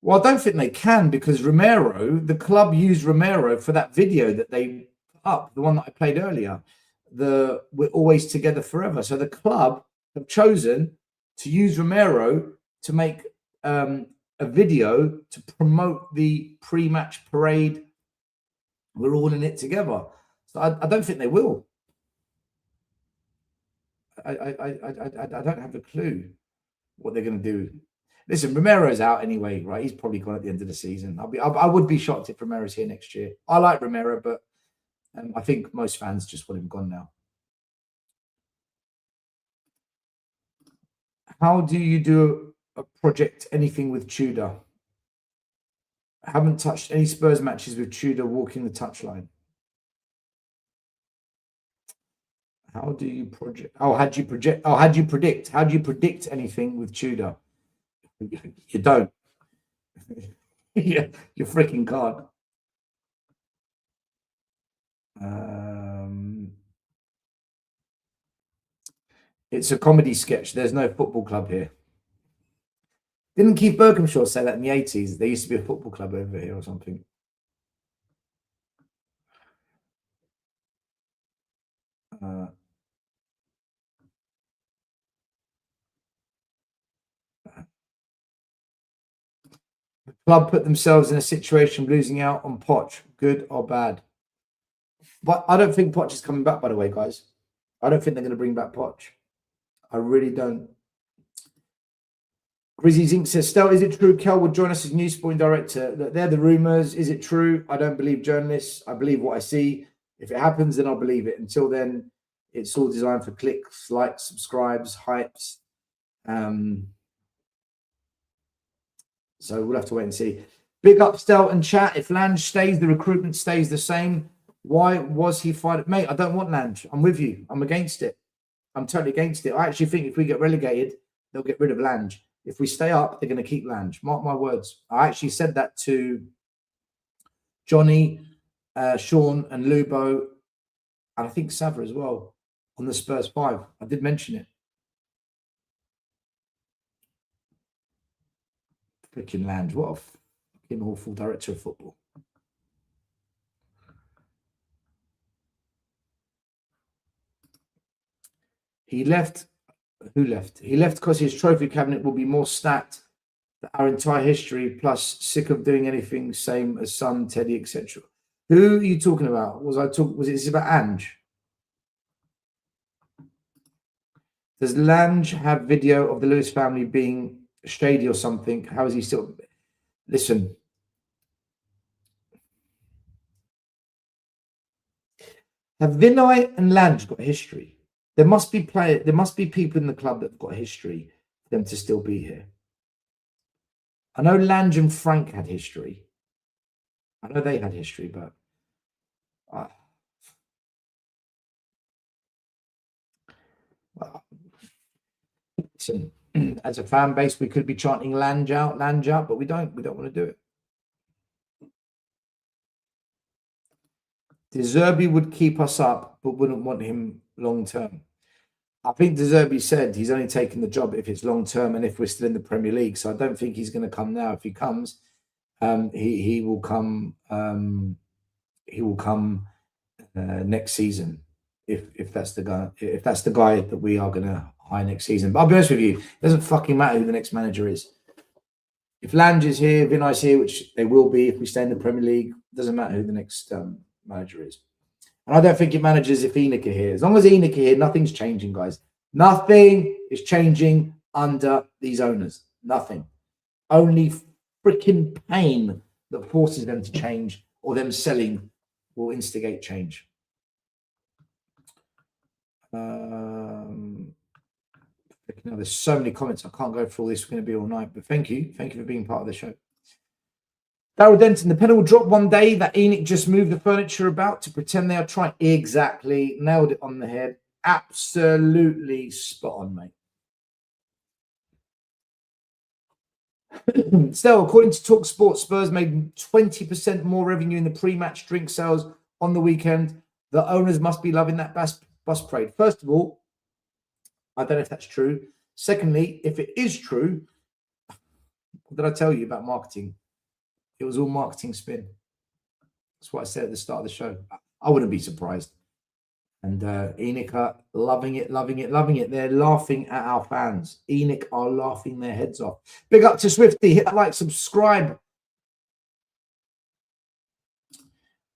Well, I don't think they can, because Romero, the club used Romero for that video that they put up, the one that I played earlier, the We're Always Together Forever. So the club have chosen to use Romero to make a video to promote the pre-match parade. We're all in it together. So I don't think they will. I don't have a clue what they're going to do. Listen, Romero's out anyway, right? He's probably gone at the end of the season. I would be shocked if Romero's here next year. I like Romero, but I think most fans just want him gone now. How do you do a project anything with Tudor? I haven't touched any Spurs matches with Tudor walking the touchline. How do you project? Oh, how do you project? Oh, how do you predict? How do you predict anything with Tudor? You don't. Yeah, you freaking can't. It's a comedy sketch. There's no football club here. Didn't Keith Berkhamshaw say that in the 80s? There used to be a football club over here or something. Club put themselves in a situation of losing out on Poch, good or bad. But I don't think Poch is coming back, by the way, guys. I don't think they're going to bring back Poch. I really don't. Grizzy Zink says, Stel, is it true Kel would join us as new sporting director? They're the rumours. Is it true? I don't believe journalists. I believe what I see. If it happens, then I'll believe it. Until then, it's all designed for clicks, likes, subscribes, hypes. So we'll have to wait and see. Big up, Stel and chat. If Lange stays, the recruitment stays the same. Why was he fired? Mate, I don't want Lange. I'm with you. I'm against it. I'm totally against it. I actually think if we get relegated, they'll get rid of Lange. If we stay up, they're going to keep Lange. Mark my words. I actually said that to Johnny, Sean, and Lubo, and I think Sava as well on the Spurs 5. I did mention it. Freaking Lange. What a fucking awful director of football. He left. Who left? He left because his trophy cabinet will be more stacked than our entire history, plus sick of doing anything same as Son, Teddy, etc. Who are you talking about? Was it about Ange? Does Lange have video of the Lewis family being shady or something? How is he still? Listen. Have Vinay and Lange got history? There must be people in the club that have got a history for them to still be here. I know Lange and Frank had history. I know they had history, but listen, as a fan base, we could be chanting Lange out, but we don't. We don't want to do it. De Zerbi would keep us up, but wouldn't want him long term. I think De Zerbi said he's only taking the job if it's long term and if we're still in the Premier League. So I don't think he's going to come now. If he comes, he will come. He will come next season if that's the guy. If that's the guy that we are going to hire next season. But I'll be honest with you, it doesn't fucking matter who the next manager is. If Lange is here, Vinay's here, which they will be if we stay in the Premier League, it doesn't matter who the next manager is. And I don't think it manages if Enoch are here. As long as Enoch are here, nothing's changing, guys. Nothing is changing under these owners. Nothing. Only freaking pain that forces them to change or them selling will instigate change. There's so many comments. I can't go through all this. We're going to be all night. But thank you. Thank you for being part of the show. Darryl Denton, the penny will drop one day that Enoch just moved the furniture about to pretend they are trying. Exactly. Nailed it on the head. Absolutely spot on, mate. Still, according to TalkSport, Spurs made 20% more revenue in the pre-match drink sales on the weekend. The owners must be loving that bus parade. First of all, I don't know if that's true. Secondly, if it is true, what did I tell you about marketing? It was all marketing spin. That's what I said at the start of the show. I wouldn't be surprised. And Enoch are loving it, loving it, loving it. They're laughing at our fans. Enoch are laughing their heads off. Big up to Swifty. Hit that like, subscribe.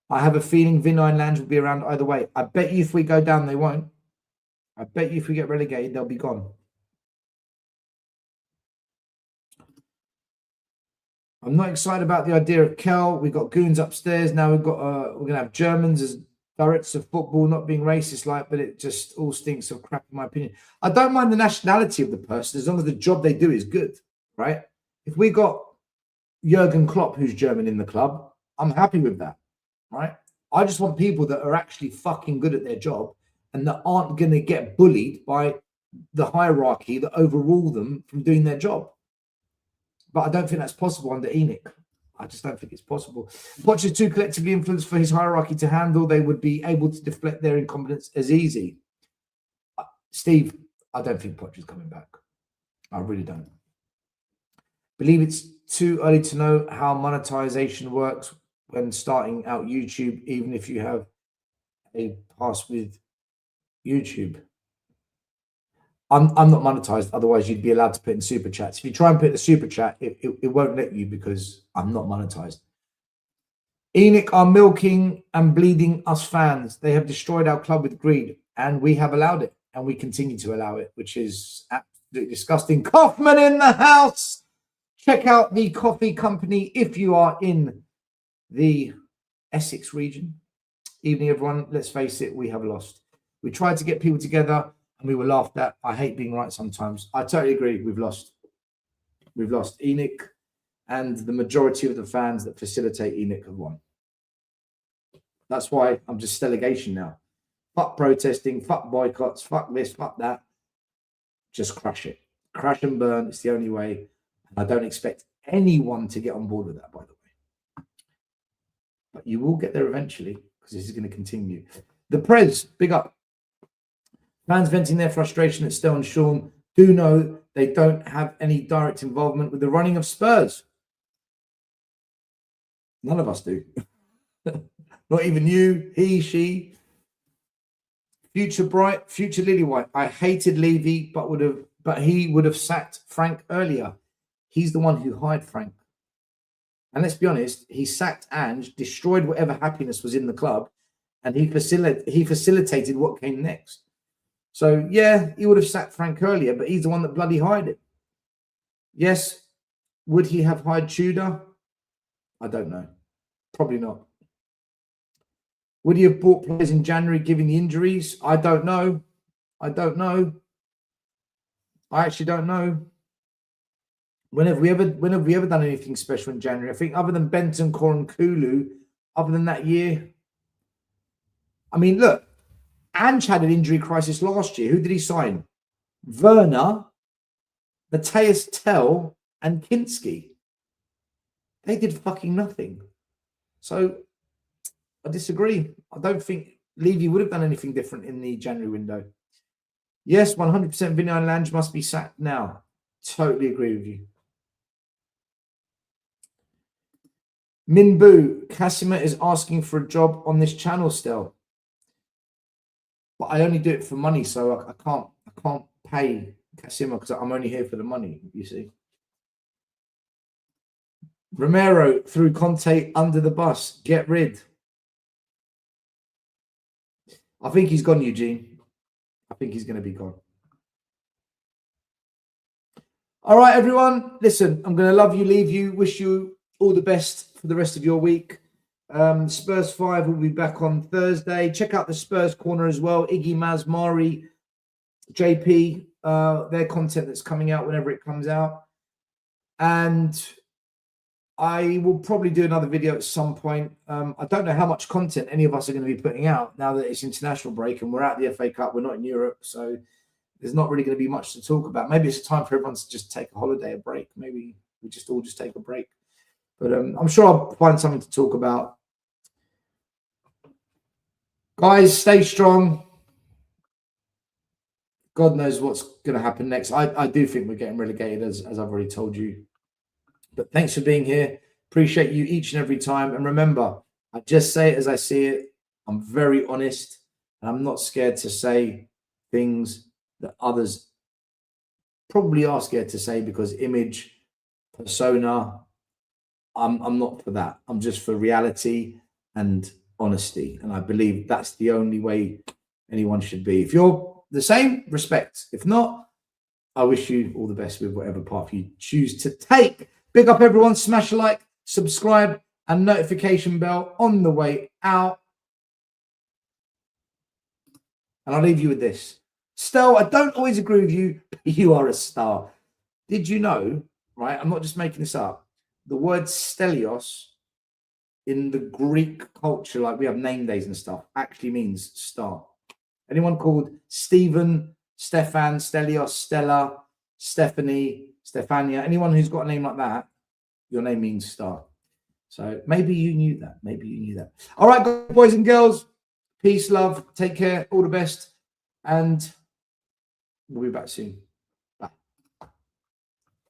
I have a feeling Vinay and Lange will be around either way. I bet you if we go down, they won't. I bet you if we get relegated, they'll be gone. I'm not excited about the idea of Kel. We've got Goons upstairs. Now we're going to have Germans as directors of football, not being racist like, but it just all stinks of crap in my opinion. I don't mind the nationality of the person as long as the job they do is good, right? If we got Jurgen Klopp, who's German in the club, I'm happy with that, right? I just want people that are actually fucking good at their job and that aren't going to get bullied by the hierarchy that overrule them from doing their job. But I don't think that's possible under Enoch. I just don't think it's possible. Poch is too collectively influenced for his hierarchy to handle. They would be able to deflect their incompetence as easy. Steve, I don't think Poch is coming back. I really don't. Believe it's too early to know how monetization works when starting out YouTube, even if you have a pass with YouTube. I'm not monetized. Otherwise, you'd be allowed to put in super chats. If you try and put in a super chat, it won't let you because I'm not monetized. Enoch are milking and bleeding us fans. They have destroyed our club with greed, and we have allowed it, and we continue to allow it, which is absolutely disgusting. Kaufman in the house. Check out the coffee company if you are in the Essex region. Evening, everyone. Let's face it, we have lost. We tried to get people together and we were laughed at. I hate being right sometimes. I totally agree. We've lost. We've lost. Enoch and the majority of the fans that facilitate Enoch have won. That's why I'm just Stelagation now. Fuck protesting, fuck boycotts, fuck this, fuck that. Just crush it. Crash and burn. It's the only way. I don't expect anyone to get on board with that, by the way. But you will get there eventually because this is going to continue. The Prez, big up. Fans venting their frustration at Stel and Sean do know they don't have any direct involvement with the running of Spurs. None of us do. Not even you, he, she. Future bright, future Lilywhite. I hated Levy, but he would have sacked Frank earlier. He's the one who hired Frank. And let's be honest, he sacked Ange, destroyed whatever happiness was in the club, and he facilitated what came next. So, yeah, he would have sacked Frank earlier, but he's the one that bloody hired him. Yes, would he have hired Tudor? I don't know. Probably not. Would he have bought players in January given the injuries? I don't know. I don't know. I actually don't know. When have we ever done anything special in January? I think other than Benton, and Kulu, other than that year. I mean, look, Ange had an injury crisis last year. Who did he sign? Werner, Matthias Tell, and Kinski. They did fucking nothing. So I disagree. I don't think Levy would have done anything different in the January window. Yes, 100% Vinay and Lange must be sacked now. Totally agree with you. Minbu, Casimir is asking for a job on this channel still. But I only do it for money, so I can't pay Casimir because I'm only here for the money, you see. Romero threw Conte under the bus. Get rid. I think he's gone, Eugene. I think he's going to be gone. All right, everyone. Listen, I'm going to love you, leave you, wish you all the best for the rest of your week. Spurs 5 will be back on Thursday. Check out the Spurs Corner as well. Iggy, Maz, Mari, JP, their content that's coming out whenever it comes out. And I will probably do another video at some point. I don't know how much content any of us are going to be putting out now that it's international break and we're at the FA Cup. We're not in Europe, so there's not really going to be much to talk about. Maybe it's time for everyone to just take a holiday, a break. Maybe we just all just take a break. But I'm sure I'll find something to talk about. Guys, stay strong. God knows what's going to happen next. I do think we're getting relegated, as I've already told you. But thanks for being here. Appreciate you each and every time. And remember, I just say it as I see it. I'm very honest. And I'm not scared to say things that others probably are scared to say because image, persona, I'm not for that. I'm just for reality and honesty. And I believe that's the only way anyone should be. If you're the same, respect. If not, I wish you all the best with whatever path you choose to take. Big up everyone. Smash a like, subscribe, and notification bell on the way out. And I'll leave you with this. Stel, I don't always agree with you, but you are a star. Did you know, right? I'm not just making this up. The word Stelios in the Greek culture, like we have name days and stuff, actually means star. Anyone called Stephen, Stefan, Stelios, Stella, Stephanie, Stefania, anyone who's got a name like that, your name means star. So maybe you knew that. Maybe you knew that. All right, boys and girls, peace, love, take care, all the best, and we'll be back soon.